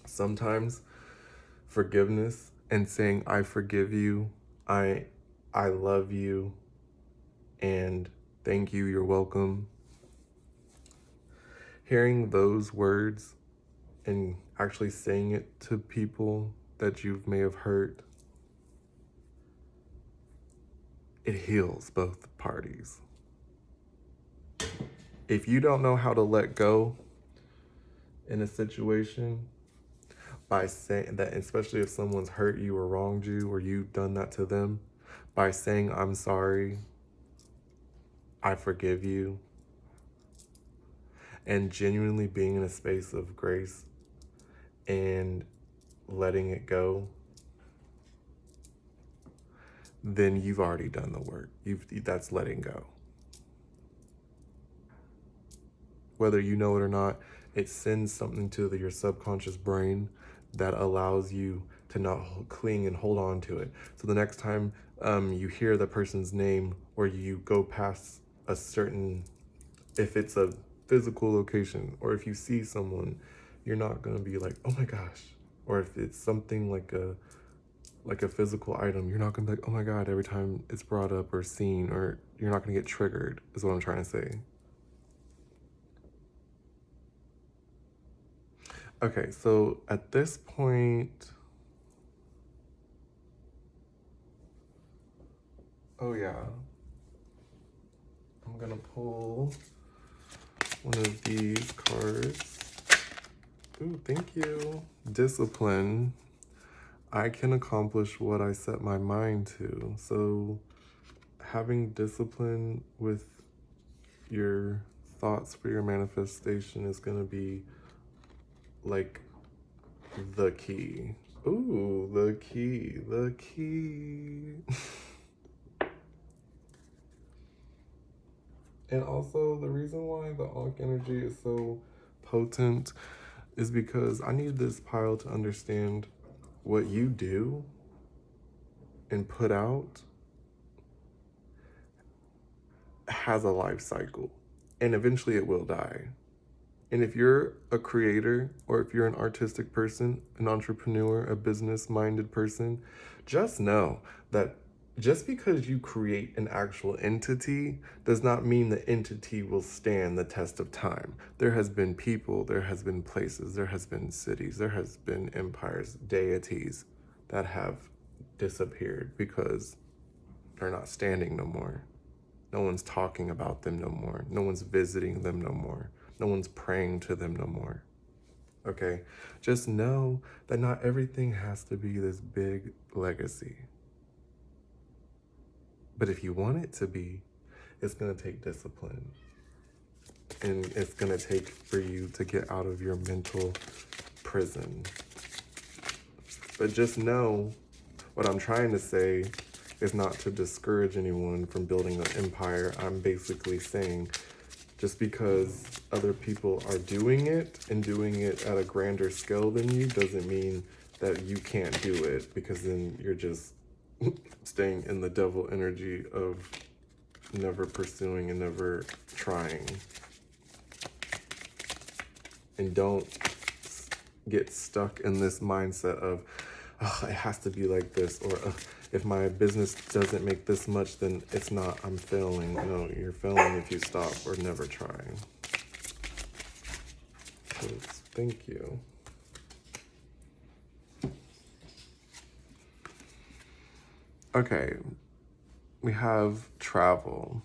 sometimes forgiveness and saying, I forgive you, I love you, and thank you, you're welcome. Hearing those words and actually saying it to people that you may have hurt, it heals both parties. If you don't know how to let go in a situation, by saying that, especially if someone's hurt you or wronged you or you've done that to them, by saying, I'm sorry, I forgive you, and genuinely being in a space of grace and letting it go, then you've already done the work. That's letting go. Whether you know it or not, it sends something to your subconscious brain that allows you to not cling and hold on to it. So the next time you hear the person's name or you go past a certain, if it's a physical location or if you see someone, you're not going to be like, oh my gosh. Or if it's something like a physical item, you're not going to be like, oh my God, every time it's brought up or seen, or you're not going to get triggered, is what I'm trying to say. Okay, so at this point, oh yeah, I'm gonna pull one of these cards. Ooh, thank you. Discipline. I can accomplish what I set my mind to. So having discipline with your thoughts for your manifestation is gonna be like the key. Ooh, the key. And also, the reason why the Ankh energy is so potent is because I need this pile to understand what you do and put out has a life cycle, and eventually it will die. And if you're a creator, or if you're an artistic person, an entrepreneur, a business-minded person, just know that just because you create an actual entity does not mean the entity will stand the test of time. There has been people, there has been places, there has been cities, there has been empires, deities that have disappeared because they're not standing no more. No one's talking about them no more. No one's visiting them no more. No one's praying to them no more. Okay? Just know that not everything has to be this big legacy. But if you want it to be, it's going to take discipline. And it's going to take for you to get out of your mental prison. But just know what I'm trying to say is not to discourage anyone from building an empire. I'm basically saying just because other people are doing it and doing it at a grander scale than you doesn't mean that you can't do it, because then you're just staying in the devil energy of never pursuing and never trying. And don't get stuck in this mindset of, oh, it has to be like this, or if my business doesn't make this much, then it's not, I'm failing. No, you're failing if you stop or never try. So, thank you. Okay, we have travel.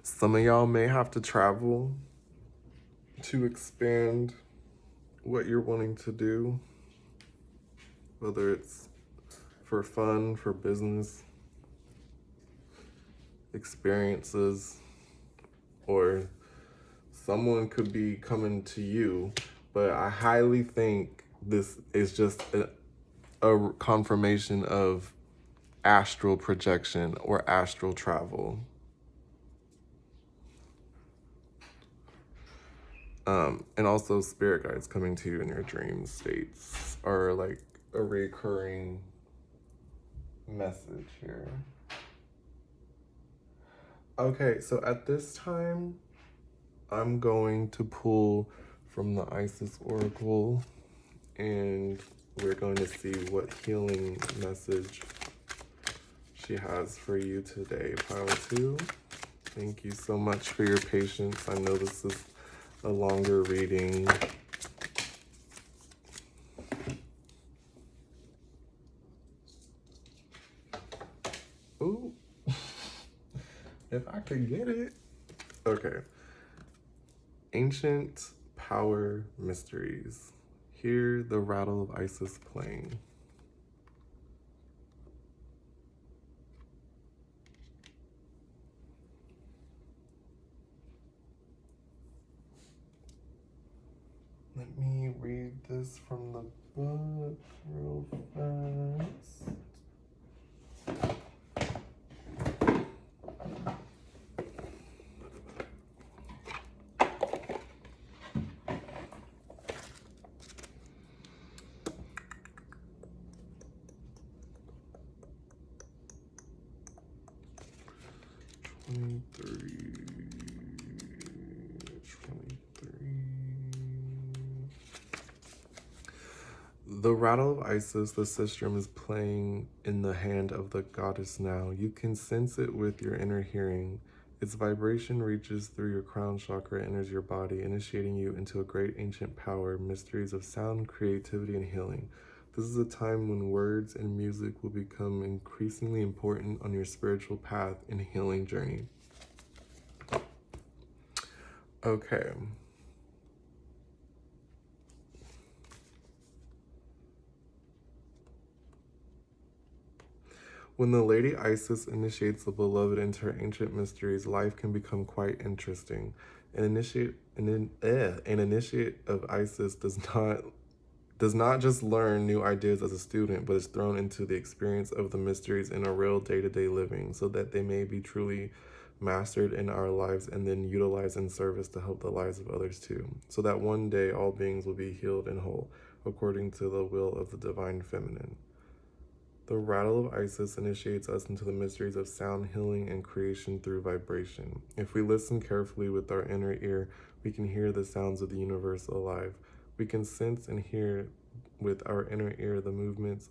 Some of y'all may have to travel to expand what you're wanting to do, whether it's for fun, for business, experiences, or someone could be coming to you. But I highly think this is just a confirmation of astral projection or astral travel. And also spirit guides coming to you in your dream states are like a recurring message here. Okay, so at this time, I'm going to pull from the Isis Oracle, and we're going to see what healing message she has for you today, Pile 2. Thank you so much for your patience. I know this is a longer reading. Ooh, if I could get it. Okay. Ancient power mysteries. Hear the rattle of Isis playing. Let me read this from the book real fast. The rattle of Isis, the sistrum, is playing in the hand of the goddess now. You can sense it with your inner hearing. Its vibration reaches through your crown chakra, enters your body, initiating you into a great ancient power, mysteries of sound, creativity, and healing. This is a time when words and music will become increasingly important on your spiritual path and healing journey. Okay. When the Lady Isis initiates the beloved into her ancient mysteries, life can become quite interesting. An initiate of Isis does not just learn new ideas as a student, but is thrown into the experience of the mysteries in a real day-to-day living, so that they may be truly mastered in our lives and then utilized in service to help the lives of others too, so that one day all beings will be healed and whole, according to the will of the divine feminine. The rattle of Isis initiates us into the mysteries of sound healing and creation through vibration. If we listen carefully with our inner ear, we can hear the sounds of the universe alive. We can sense and hear with our inner ear the movements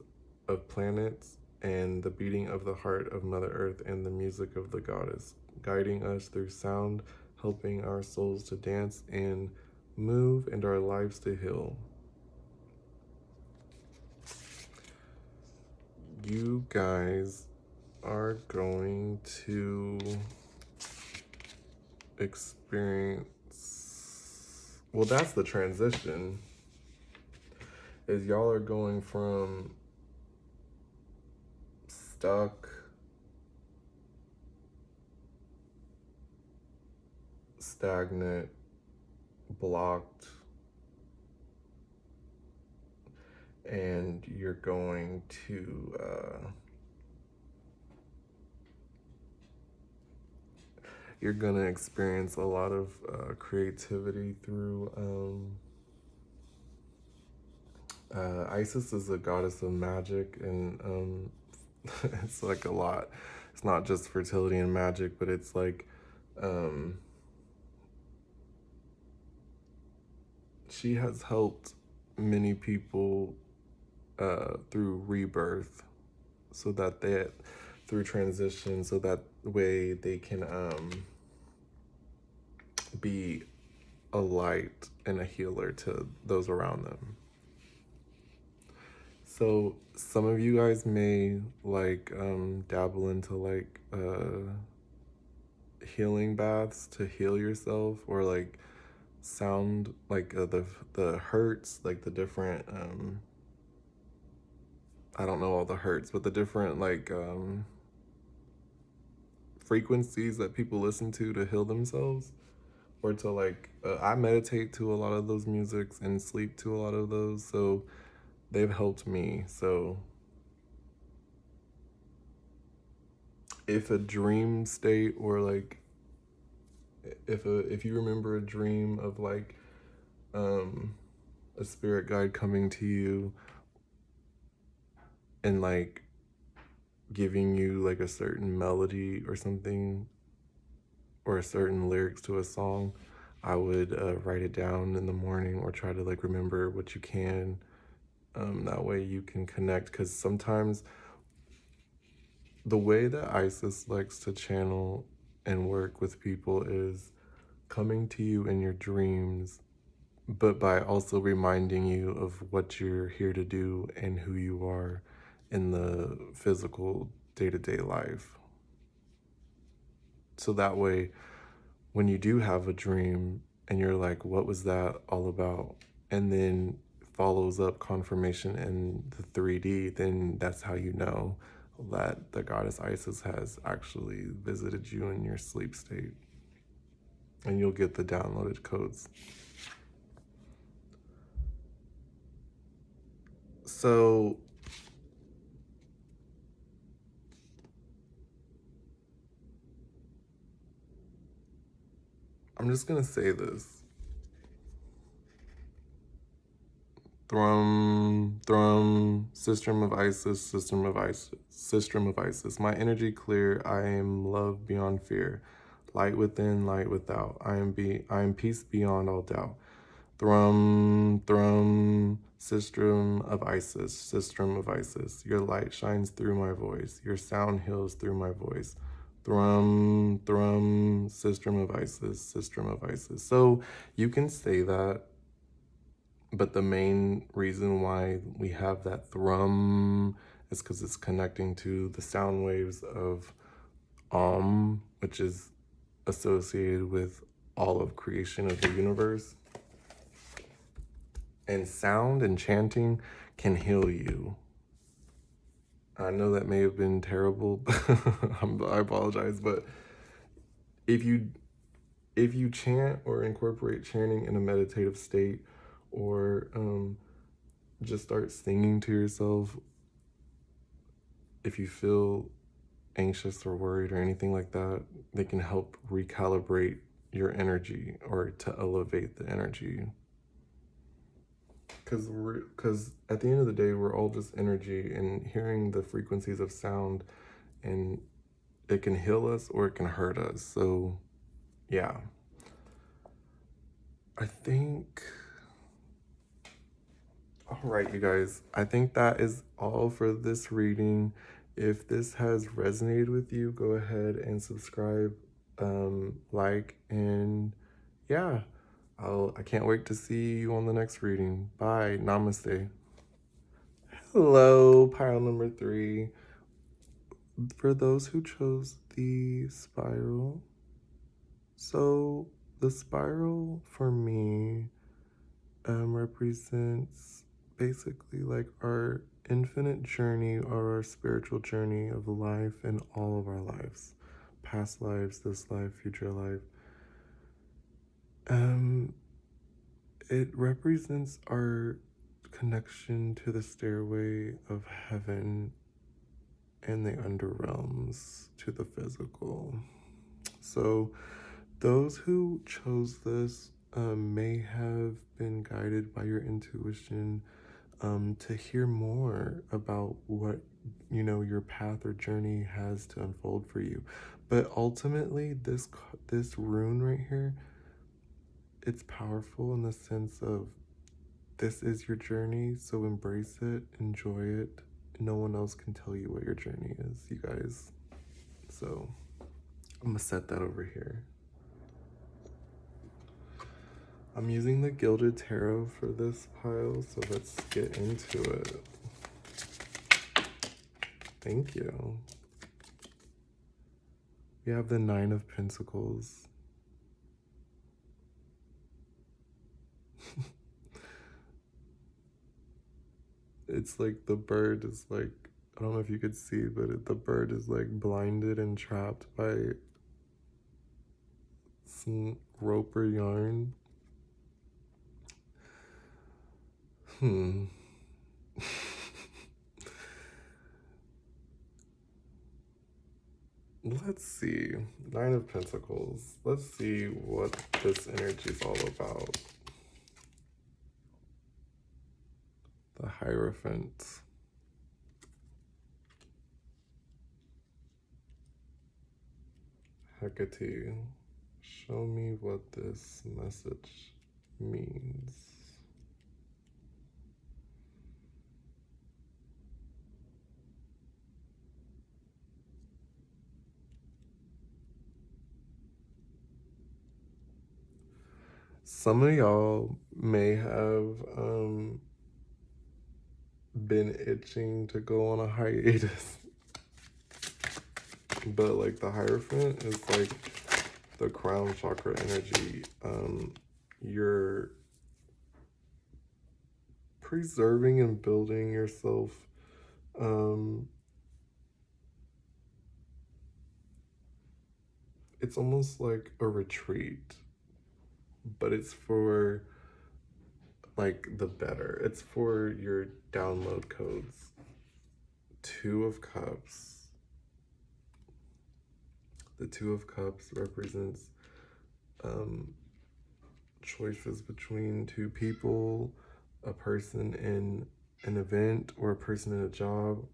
of planets and the beating of the heart of Mother Earth and the music of the goddess, guiding us through sound, helping our souls to dance and move and our lives to heal. You guys are going to experience, well, that's the transition, is y'all are going from stuck, stagnant, blocked, and you're going to experience a lot of creativity through Isis is a goddess of magic, and it's like a lot. It's not just fertility and magic, but it's like she has helped many people through rebirth, so that through transition, so that way they can be a light and a healer to those around them. So some of you guys may like dabble into like healing baths to heal yourself, or like sound like the hertz, like the different I don't know all the hertz, but the different like frequencies that people listen to heal themselves, or to like I meditate to a lot of those musics and sleep to a lot of those, so they've helped me. So if a dream state, or like if you remember a dream of like a spirit guide coming to you and like giving you like a certain melody or something, or a certain lyrics to a song, I would write it down in the morning, or try to like remember what you can. That way you can connect, because sometimes the way that Isis likes to channel and work with people is coming to you in your dreams, but by also reminding you of what you're here to do and who you are in the physical day-to-day life. So that way, when you do have a dream and you're like, what was that all about? And then follows up confirmation in the 3D, then that's how you know that the goddess Isis has actually visited you in your sleep state. And you'll get the downloaded codes. So I'm just gonna say this. Thrum, thrum, system of Isis, system of Isis, system of Isis. My energy clear, I am love beyond fear. Light within, light without. I am peace beyond all doubt. Thrum, thrum, system of Isis, system of Isis. Your light shines through my voice. Your sound heals through my voice. Thrum, thrum, system of Isis, system of Isis. So you can say that, but the main reason why we have that thrum is because it's connecting to the sound waves of which is associated with all of creation of the universe. And sound and chanting can heal you. I know that may have been terrible. I apologize, but if you chant or incorporate chanting in a meditative state, or just start singing to yourself, if you feel anxious or worried or anything like that, they can help recalibrate your energy, or to elevate the energy. Because at the end of the day, we're all just energy, and hearing the frequencies of sound, and it can heal us or it can hurt us. So yeah, I think, all right, you guys, I think that is all for this reading. If this has resonated with you, go ahead and subscribe, like, and yeah, I can't wait to see you on the next reading. Bye. Namaste. Hello, pile number 3. For those who chose the spiral, so the spiral for me represents basically like our infinite journey or our spiritual journey of life and all of our lives, past lives, this life, future life. It represents our connection to the stairway of heaven and the underrealms to the physical. So those who chose this may have been guided by your intuition to hear more about what your path or journey has to unfold for you. But ultimately, this rune right here, it's powerful in the sense of this is your journey, so embrace it, enjoy it. No one else can tell you what your journey is, you guys. So I'm gonna set that over here. I'm using the Gilded Tarot for this pile, so let's get into it. Thank you. We have the 9 of Pentacles. It's like the bird is like, I don't know if you could see, but the bird is like blinded and trapped by some rope or yarn. Let's see. 9 of Pentacles. Let's see what this energy is all about. The Hierophant. Hecate. Show me what this message means. Some of y'all may have been itching to go on a hiatus. But like the Hierophant is like the crown chakra energy. You're preserving and building yourself. It's almost like a retreat, but it's for like the better. It's for your download codes. 2 of Cups. The 2 of Cups represents choices between 2 people, a person in an event, or a person in a job.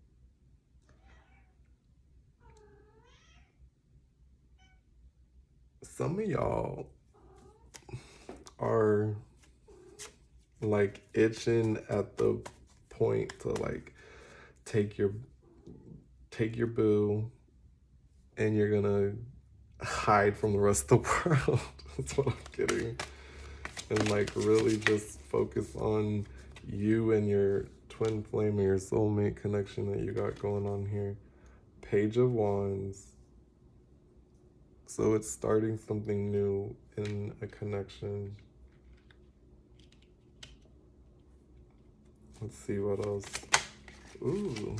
Some of y'all are like itching at the point to like take your boo and you're gonna hide from the rest of the world. That's what I'm getting. And like really just focus on you and your twin flame or your soulmate connection that you got going on here. Page of Wands. So it's starting something new in a connection. Let's see what else. Ooh.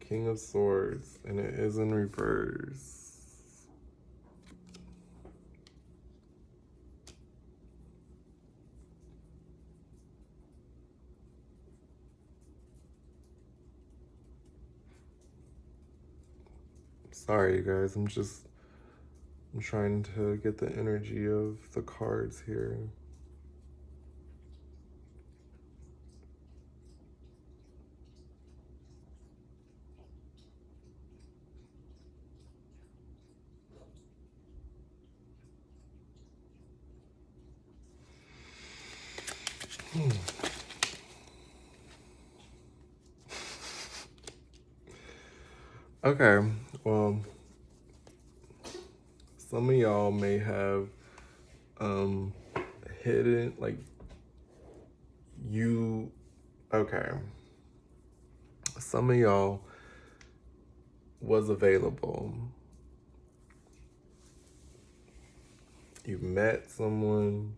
King of Swords, and it is in reverse. Sorry, you guys. I'm trying to get the energy of the cards here. Okay, well, some of y'all may have um hidden, like, you, okay, some of y'all was available. You met someone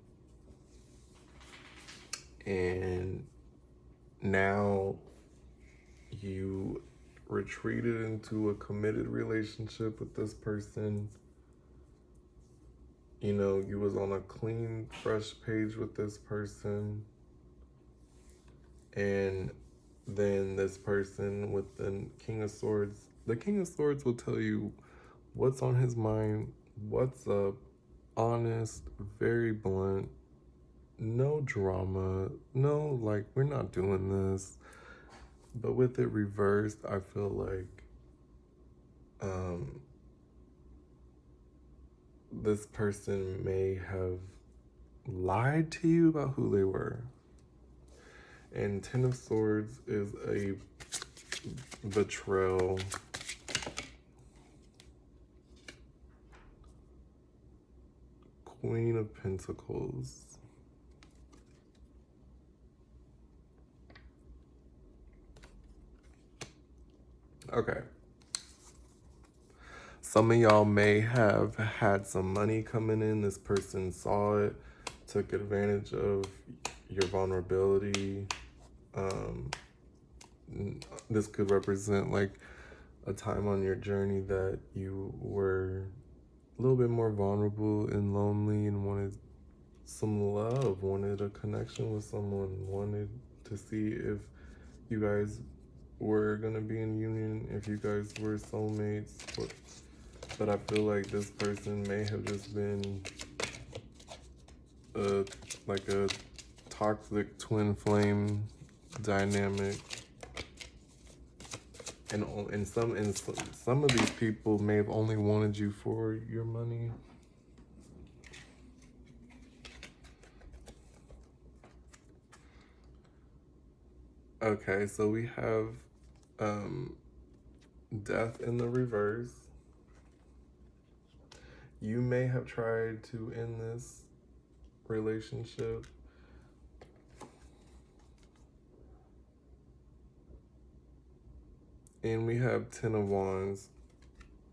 and now you retreated into a committed relationship with this person. You know, you was on a clean, fresh page with this person. And then this person with the King of Swords, the King of Swords will tell you what's on his mind, what's up, honest, very blunt, no drama, no, like, we're not doing this. But with it reversed, I feel like this person may have lied to you about who they were. And Ten of Swords is a betrayal. Queen of Pentacles. Okay. Some of y'all may have had some money coming in. This person saw it, took advantage of your vulnerability. This could represent like a time on your journey that you were a little bit more vulnerable and lonely and wanted some love, wanted a connection with someone, wanted to see if you guys were gonna be in union, if you guys were soulmates. But I feel like this person may have just been like a toxic twin flame dynamic. And some of these people may have only wanted you for your money. Okay, so we have death in the reverse. You may have tried to end this relationship. And we have Ten of Wands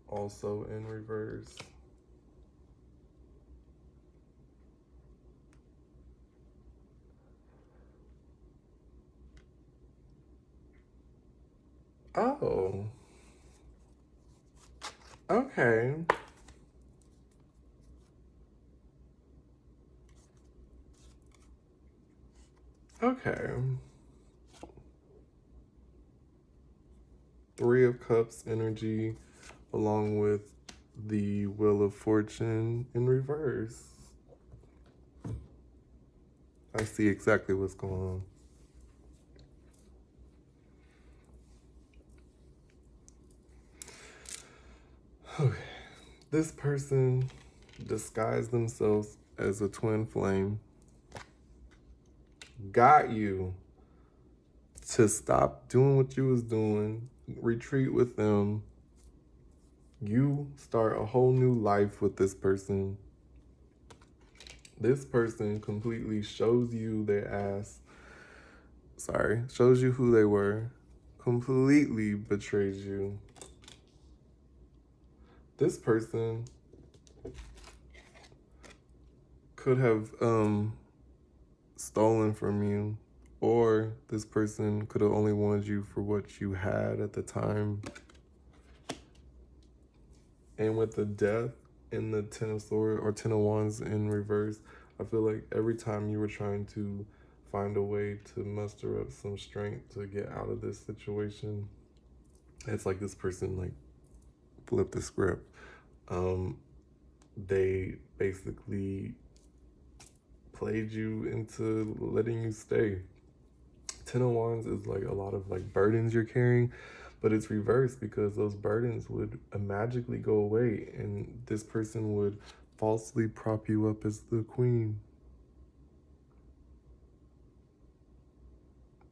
also in reverse. Oh. Okay. Okay. Three of Cups energy along with the Wheel of Fortune in reverse. I see exactly what's going on. Okay. This person disguised themselves as a twin flame, got you to stop doing what you was doing, retreat with them. You start a whole new life with this person. This person completely shows you their ass. Sorry, shows you who they were. Completely betrays you. This person could have stolen from you, or this person could have only wanted you for what you had at the time. And with the death in the Ten of Swords or Ten of Wands in reverse, I feel like every time you were trying to find a way to muster up some strength to get out of this situation, it's like this person like flipped the script. They basically played you into letting you stay. Ten of Wands is like a lot of like burdens you're carrying, but it's reversed because those burdens would magically go away and this person would falsely prop you up as the queen.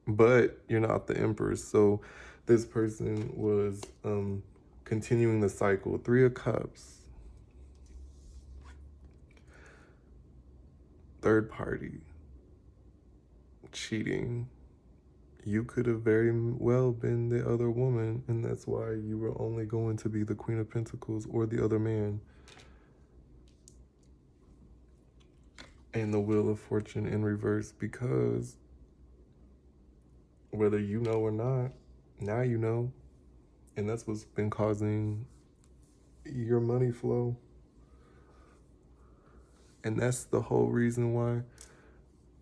But you're not the empress, so this person was continuing the cycle. 3 of Cups. Third party. Cheating. You could have very well been the other woman, and that's why you were only going to be the Queen of Pentacles or the other man. And the Wheel of Fortune in reverse, because whether you know or not, now you know. And that's what's been causing your money flow. And that's the whole reason why.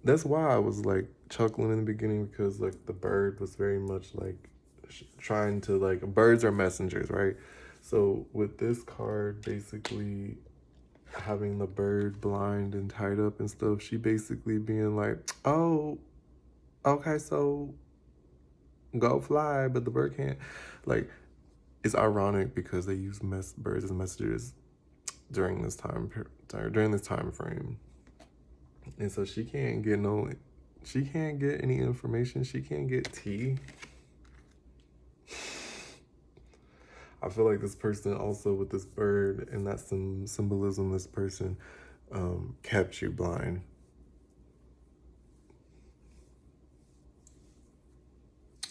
That's why I was like chuckling in the beginning, because like the bird was very much like trying to, like, birds are messengers, right? So with this card basically having the bird blind and tied up and stuff, she basically being like, oh, okay, so go fly, but the bird can't. Like, it's ironic because they use birds as messengers during this time frame, and so she can't get any information. She can't get tea. I feel like this person also, with this bird, and that's some symbolism, this person kept you blind.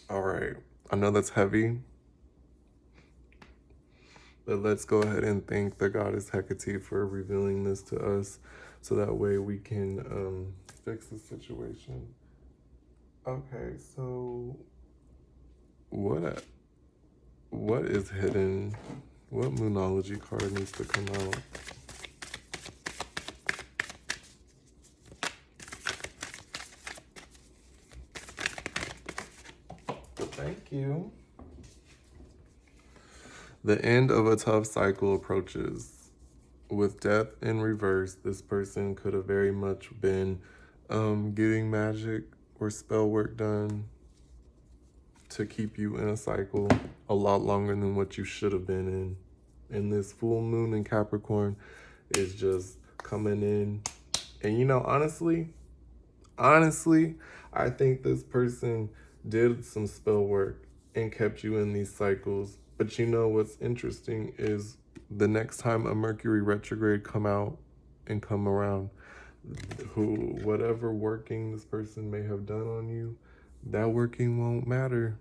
All right, I know that's heavy, but let's go ahead and thank the goddess Hecate for revealing this to us, so that way we can fix the situation. Okay, so what is hidden? What Moonology card needs to come out? Thank you. The end of a tough cycle approaches. With death in reverse, this person could have very much been getting magic or spell work done to keep you in a cycle a lot longer than what you should have been in. And this full moon in Capricorn is just coming in. And you know, honestly, I think this person did some spell work and kept you in these cycles. But you know what's interesting is the next time a Mercury retrograde come around, whatever working this person may have done on you, that working won't matter.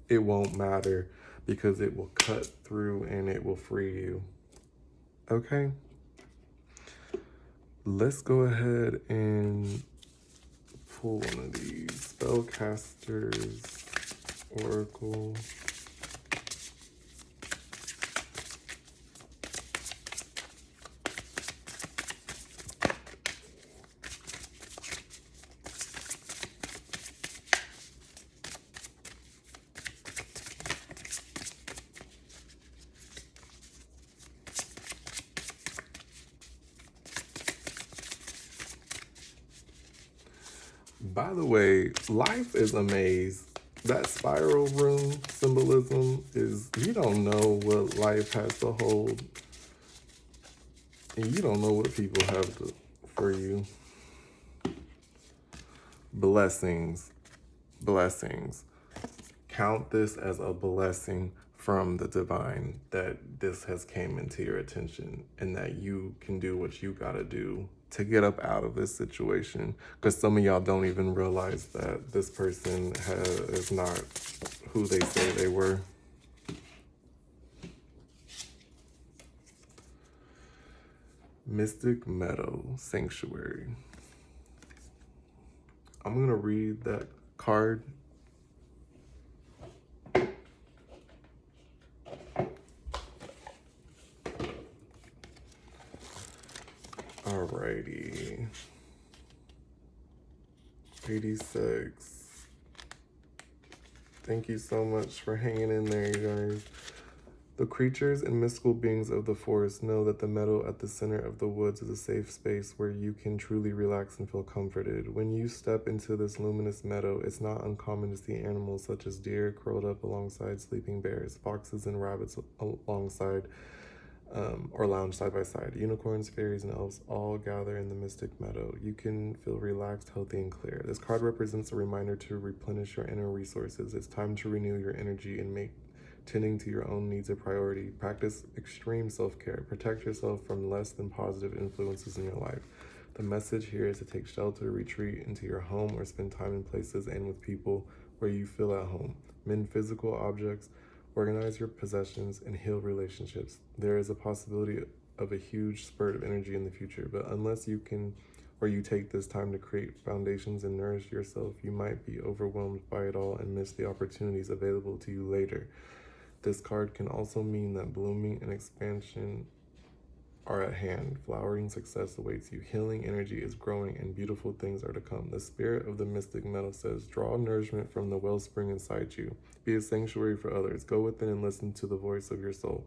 It won't matter, because it will cut through and it will free you. Okay? Let's go ahead and pull one of these. Spellcasters Oracle. By the way, life is a maze. That spiral rune symbolism is, you don't know what life has to hold. And you don't know what people have for you. Blessings. Count this as a blessing from the divine, that this has came into your attention, and that you can do what you gotta do to get up out of this situation. Because some of y'all don't even realize that this person is not who they say they were. Mystic Meadow Sanctuary. I'm going to read that card. Alrighty. 86. Thank you so much for hanging in there, you guys. The creatures and mystical beings of the forest know that the meadow at the center of the woods is a safe space where you can truly relax and feel comforted. When you step into this luminous meadow, it's not uncommon to see animals such as deer curled up alongside sleeping bears, foxes and rabbits alongside or lounge side by side. Unicorns, fairies, and elves all gather in the mystic meadow. You can feel relaxed, healthy, and clear. This card represents a reminder to replenish your inner resources. It's time to renew your energy and make tending to your own needs a priority. Practice extreme self-care. Protect yourself from less than positive influences in your life. The message here is to take shelter, retreat into your home, or spend time in places and with people where you feel at home. Mend physical objects, organize your possessions, and heal relationships. There is a possibility of a huge spurt of energy in the future, but unless you can or you take this time to create foundations and nourish yourself, you might be overwhelmed by it all and miss the opportunities available to you later. This card can also mean that blooming and expansion are at hand. Flowering success awaits you. Healing energy is growing and beautiful things are to come. The spirit of the mystic metal says, draw nourishment from the wellspring inside you. Be a sanctuary for others. Go within and listen to the voice of your soul.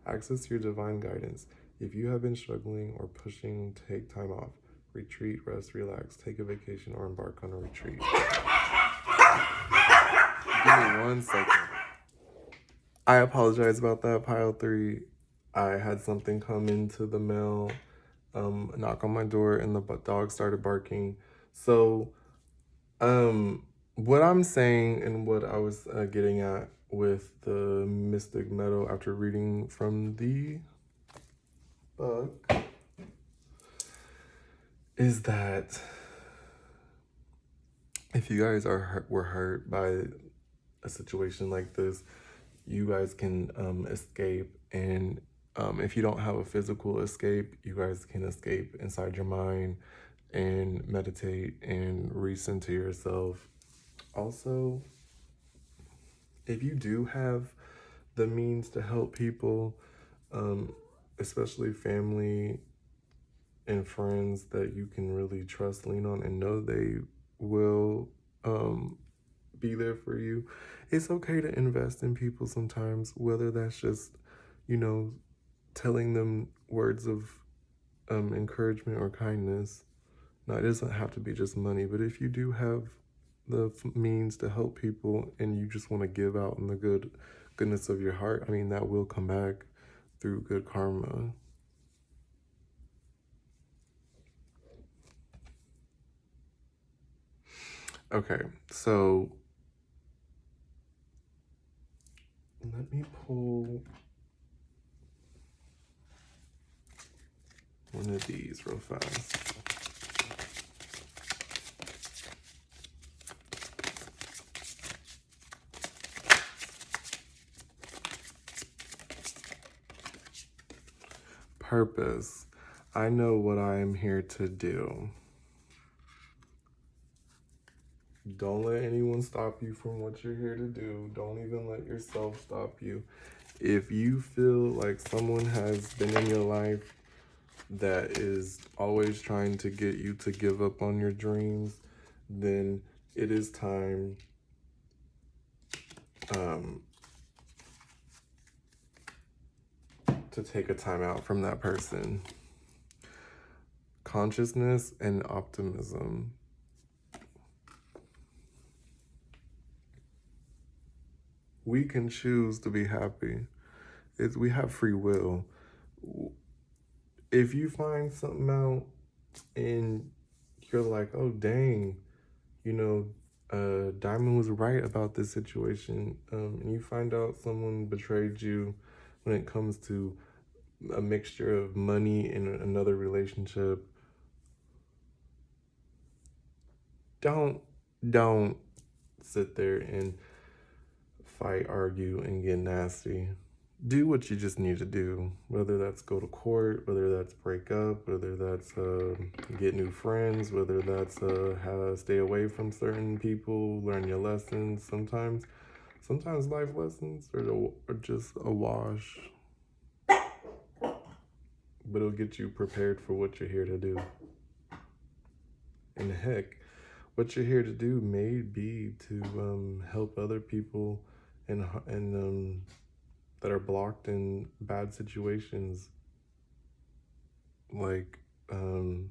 Access your divine guidance. If you have been struggling or pushing, take time off. Retreat, rest, relax, take a vacation, or embark on a retreat. Give me 1 second. I apologize about that, pile 3. I had something come into the mail, knock on my door, and the dog started barking. So, what I'm saying and what I was getting at with the mystic metal after reading from the book is that if you guys were hurt by a situation like this, you guys can escape. And if you don't have a physical escape, you guys can escape inside your mind and meditate and recenter yourself. Also, if you do have the means to help people, especially family and friends that you can really trust, lean on, and know they will be there for you, it's okay to invest in people sometimes, whether that's just, telling them words of encouragement or kindness. Now, it doesn't have to be just money, but if you do have the means to help people and you just want to give out in the goodness of your heart, I mean, that will come back through good karma. Okay, so let me pull one of these real fast. Purpose. I know what I am here to do. Don't let anyone stop you from what you're here to do. Don't even let yourself stop you. If you feel like someone has been in your life that is always trying to get you to give up on your dreams, then it is time to take a time out from that person. Consciousness and optimism. We can choose to be happy. We have free will. If you find something out and you're like, oh, dang, Diamond was right about this situation, and you find out someone betrayed you when it comes to a mixture of money in another relationship, don't sit there and fight, argue, and get nasty. Do what you just need to do, whether that's go to court, whether that's break up, whether that's get new friends, whether that's stay away from certain people, learn your lessons. Sometimes life lessons are just a wash, but it'll get you prepared for what you're here to do. And heck, what you're here to do may be to help other people and that are blocked in bad situations. Like, some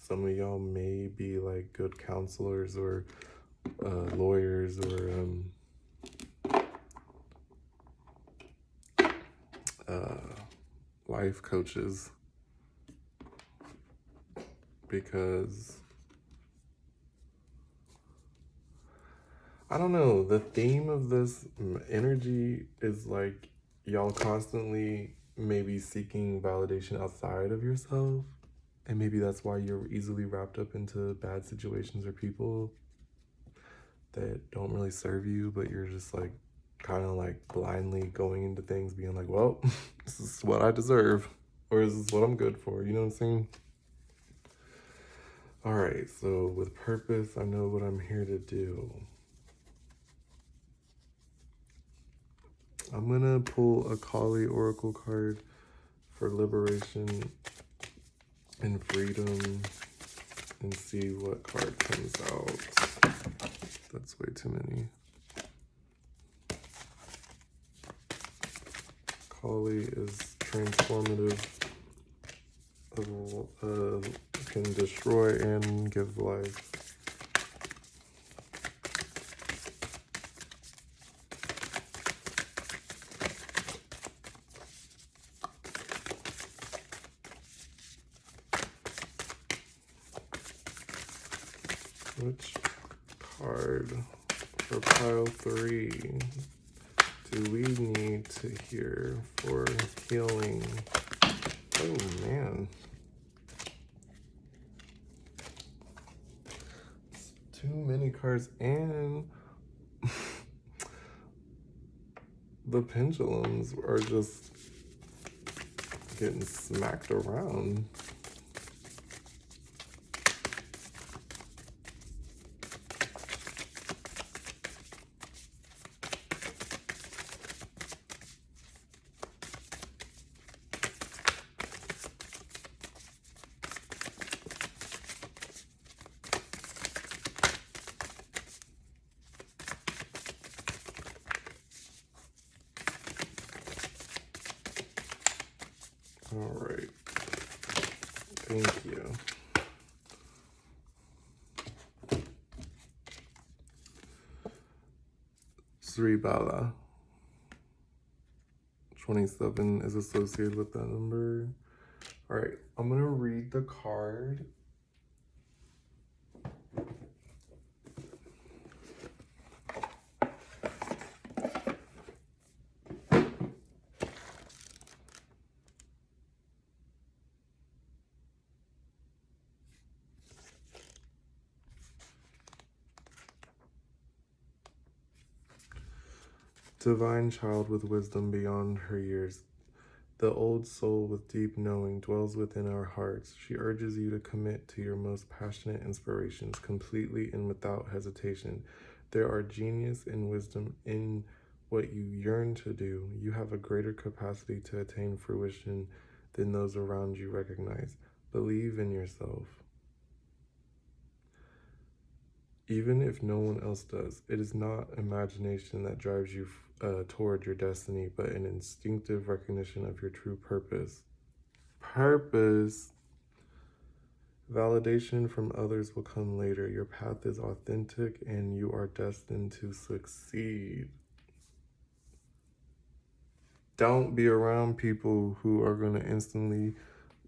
of y'all may be like good counselors or lawyers or life coaches, because I don't know, the theme of this energy is like y'all constantly maybe seeking validation outside of yourself. And maybe that's why you're easily wrapped up into bad situations or people that don't really serve you, but you're just like kind of like blindly going into things being like, well, this is what I deserve, or is this what I'm good for? You know what I'm saying? All right, so with purpose, I know what I'm here to do. I'm gonna pull a Kali Oracle card for liberation and freedom and see what card comes out. That's way too many. Kali is transformative, can destroy and give life. Which card for pile 3 do we need to hear for healing? Oh man. It's too many cards, and the pendulums are just getting smacked around. All right. Thank you. Sri Bala. 27 is associated with that number. All right, I'm gonna read the card. Divine child with wisdom beyond her years. The old soul with deep knowing dwells within our hearts. She urges you to commit to your most passionate inspirations completely and without hesitation. There are genius and wisdom in what you yearn to do. You have a greater capacity to attain fruition than those around you recognize. Believe in yourself. Even if no one else does, it is not imagination that drives you toward your destiny, but an instinctive recognition of your true purpose. Purpose. Validation from others will come later. Your path is authentic and you are destined to succeed. Don't be around people who are going to instantly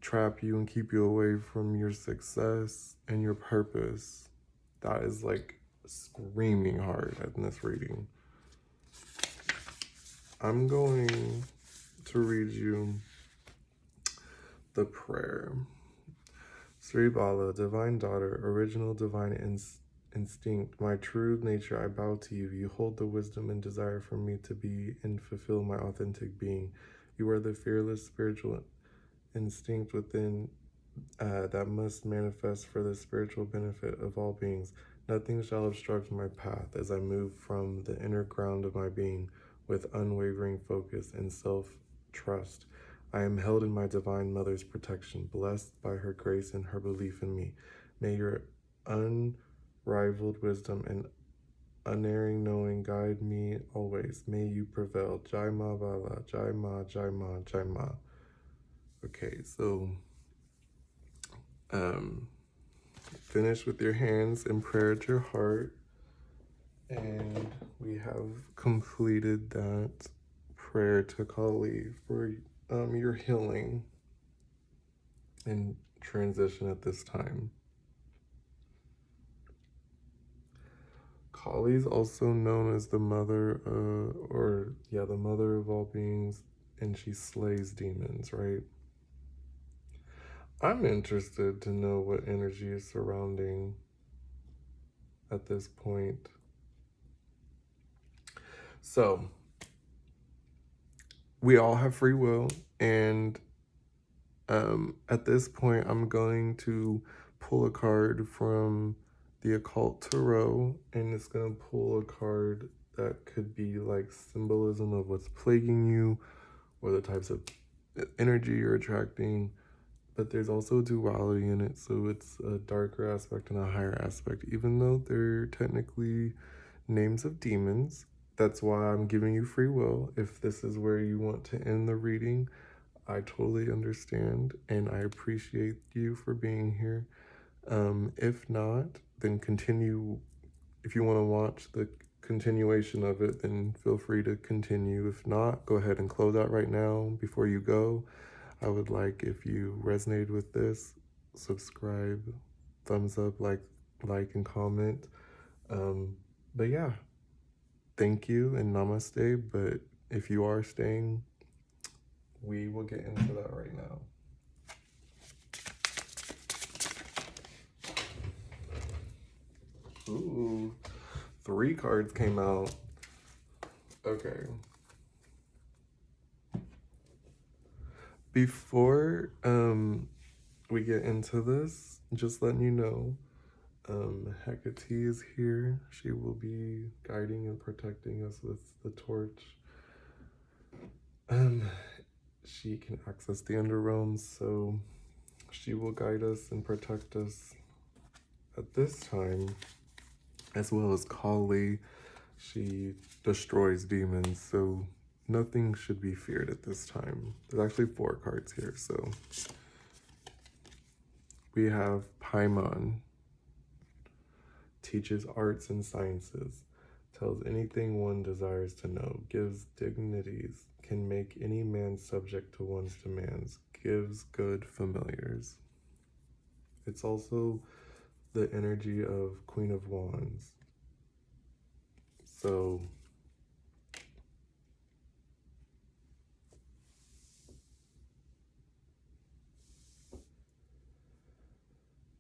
trap you and keep you away from your success and your purpose. That is like screaming hard in this reading. I'm going to read you the prayer. Sri Bala, divine daughter, original divine instinct, my true nature, I bow to you. You hold the wisdom and desire for me to be and fulfill my authentic being. You are the fearless spiritual instinct within that must manifest for the spiritual benefit of all beings. Nothing shall obstruct my path as I move from the inner ground of my being with unwavering focus and self-trust. I am held in my divine mother's protection, blessed by her grace and her belief in me. May your unrivaled wisdom and unerring knowing guide me always. May you prevail. Jai Ma Vala, Jai Ma, Jai Ma, Jai Ma. Okay, so finish with your hands in prayer at your heart. And we have completed that prayer to Kali for your healing and transition at this time. Kali is also known as the mother, the mother of all beings, and she slays demons, right? I'm interested to know what energy is surrounding at this point. So, we all have free will, and at this point, I'm going to pull a card from the Occult Tarot, and it's going to pull a card that could be like symbolism of what's plaguing you or the types of energy you're attracting. But there's also duality in it, so it's a darker aspect and a higher aspect, even though they're technically names of demons. That's why I'm giving you free will. If this is where you want to end the reading, I totally understand, and I appreciate you for being here. If not, then continue. If you want to watch the continuation of it, then feel free to continue. If not, go ahead and close out right now before you go. I would like, if you resonated with this, subscribe, thumbs up, like and comment. But yeah, thank you and namaste. But if you are staying, we will get into that right now. Ooh, 3 cards came out. Okay. Before we get into this, just letting you know, Hecate is here. She will be guiding and protecting us with the torch. She can access the underrealms, so she will guide us and protect us at this time, as well as Kali. She destroys demons, so nothing should be feared at this time. There's actually 4 cards here, so we have Paimon. Teaches arts and sciences, tells anything one desires to know, gives dignities, can make any man subject to one's demands, gives good familiars. It's also the energy of Queen of Wands. So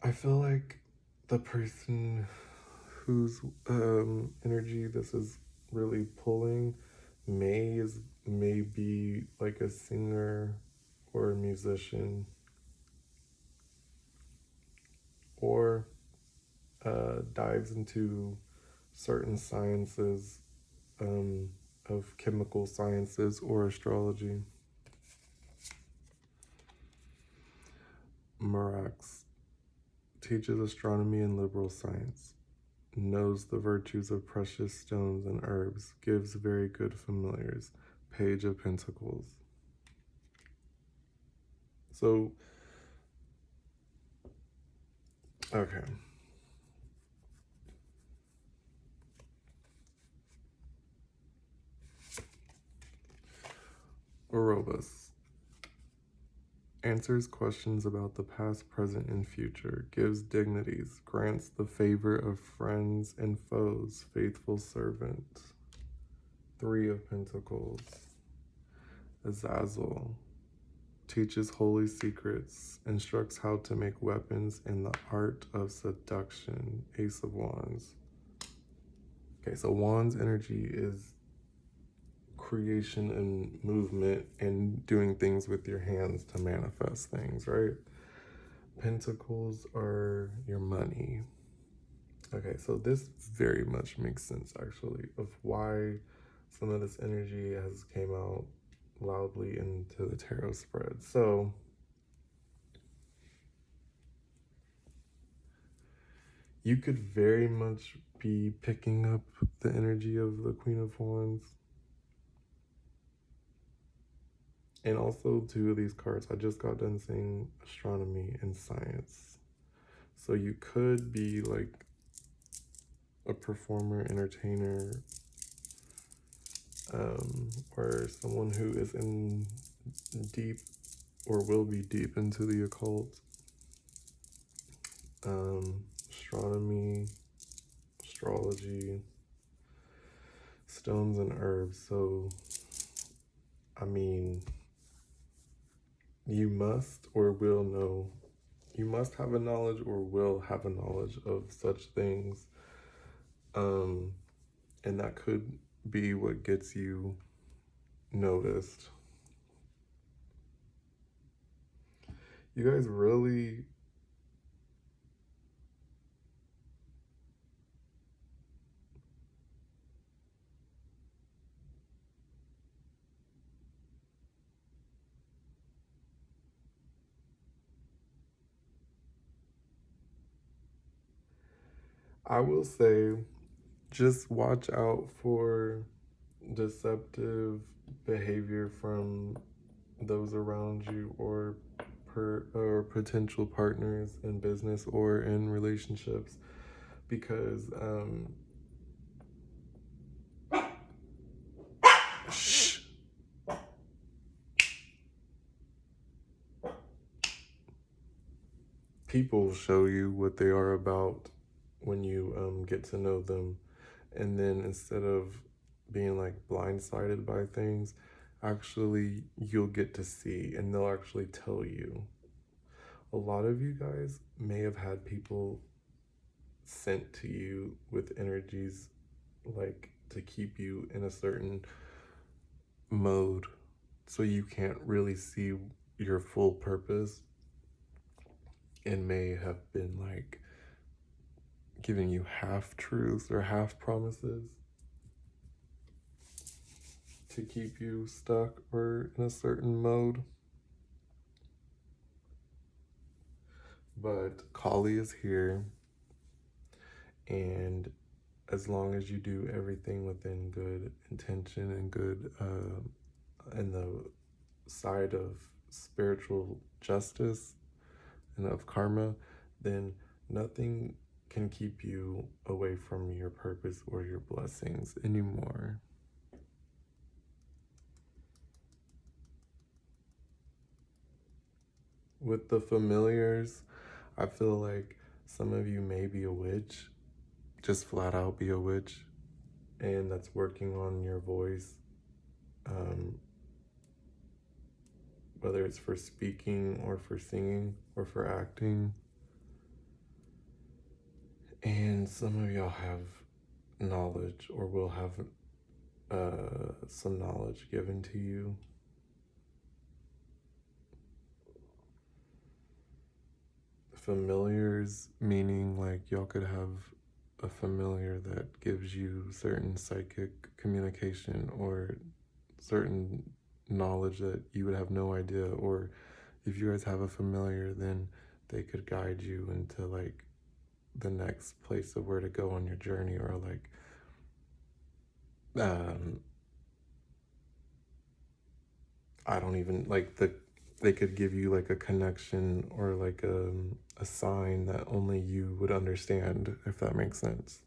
I feel like the person whose energy this is really pulling may be like a singer or a musician, or dives into certain sciences, of chemical sciences or astrology. Marax teaches astronomy and liberal science, knows the virtues of precious stones and herbs, gives very good familiars. Page of Pentacles. So, okay. Orobus answers questions about the past, present, and future, gives dignities, grants the favor of friends and foes, faithful servant. 3 of Pentacles. Azazel teaches holy secrets, instructs how to make weapons and the art of seduction. Ace of Wands. Okay, so Wands energy is creation and movement and doing things with your hands to manifest things, right? Pentacles are your money. Okay, so this very much makes sense actually of why some of this energy has came out loudly into the tarot spread. So you could very much be picking up the energy of the Queen of Wands. And also 2 of these cards, I just got done saying astronomy and science. So you could be like a performer, entertainer, or someone who is in deep or will be deep into the occult. Astronomy, astrology, stones and herbs. So, I mean, you must or will know. You must have a knowledge or will have a knowledge of such things. And that could be what gets you noticed. You guys really I will say, just watch out for deceptive behavior from those around you or potential partners in business or in relationships, because shh, people show you what they are about when you get to know them. And then instead of being like blindsided by things, actually you'll get to see and they'll actually tell you. A lot of you guys may have had people sent to you with energies like to keep you in a certain mode so you can't really see your full purpose, and may have been like giving you half truths or half promises to keep you stuck or in a certain mode. But Kali is here, and as long as you do everything within good intention and good in the side of spiritual justice and of karma, then nothing can keep you away from your purpose or your blessings anymore. With the familiars, I feel like some of you may be a witch, just flat out be a witch, and that's working on your voice, whether it's for speaking or for singing or for acting. And some of y'all have knowledge or will have some knowledge given to you. Familiars, meaning like y'all could have a familiar that gives you certain psychic communication or certain knowledge that you would have no idea. Or if you guys have a familiar, then they could guide you into like the next place of where to go on your journey, or like I don't even like they could give you like a connection or like a sign that only you would understand, if that makes sense.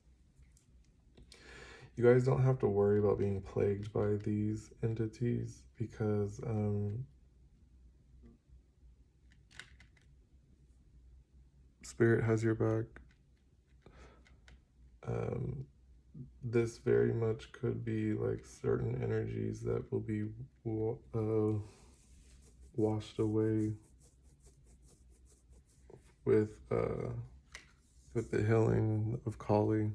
You guys don't have to worry about being plagued by these entities, because Spirit has your back. This very much could be like certain energies that will be washed away with the healing of Kali.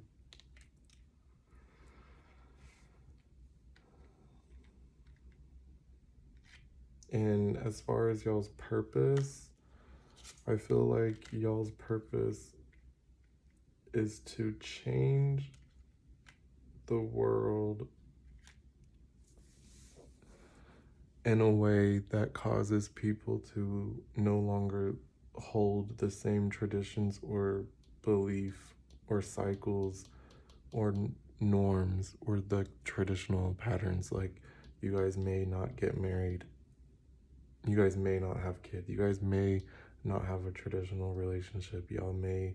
And as far as y'all's purpose, I feel like y'all's purpose is to change the world in a way that causes people to no longer hold the same traditions or belief or cycles or norms or the traditional patterns. Like, you guys may not get married. You guys may not have kids. You guys may not have a traditional relationship. Y'all may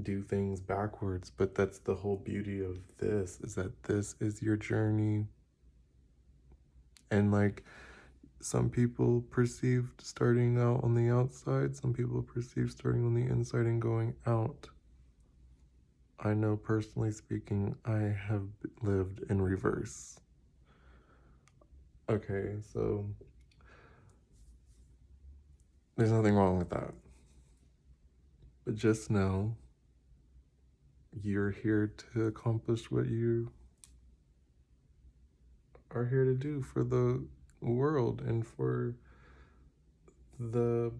do things backwards, but that's the whole beauty of this, is that this is your journey. And like, some people perceived starting out on the outside, some people perceive starting on the inside and going out. I know personally speaking, I have lived in reverse. Okay, so there's nothing wrong with that. But just know you're here to accomplish what you are here to do for the world and for the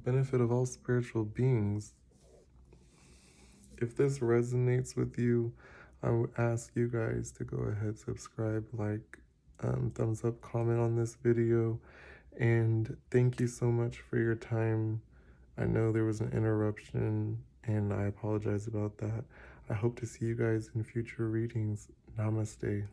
benefit of all spiritual beings. If this resonates with you, I would ask you guys to go ahead, subscribe, like, thumbs up, comment on this video, and thank you so much for your time. I know there was an interruption, and I apologize about that. I hope to see you guys in future readings. Namaste.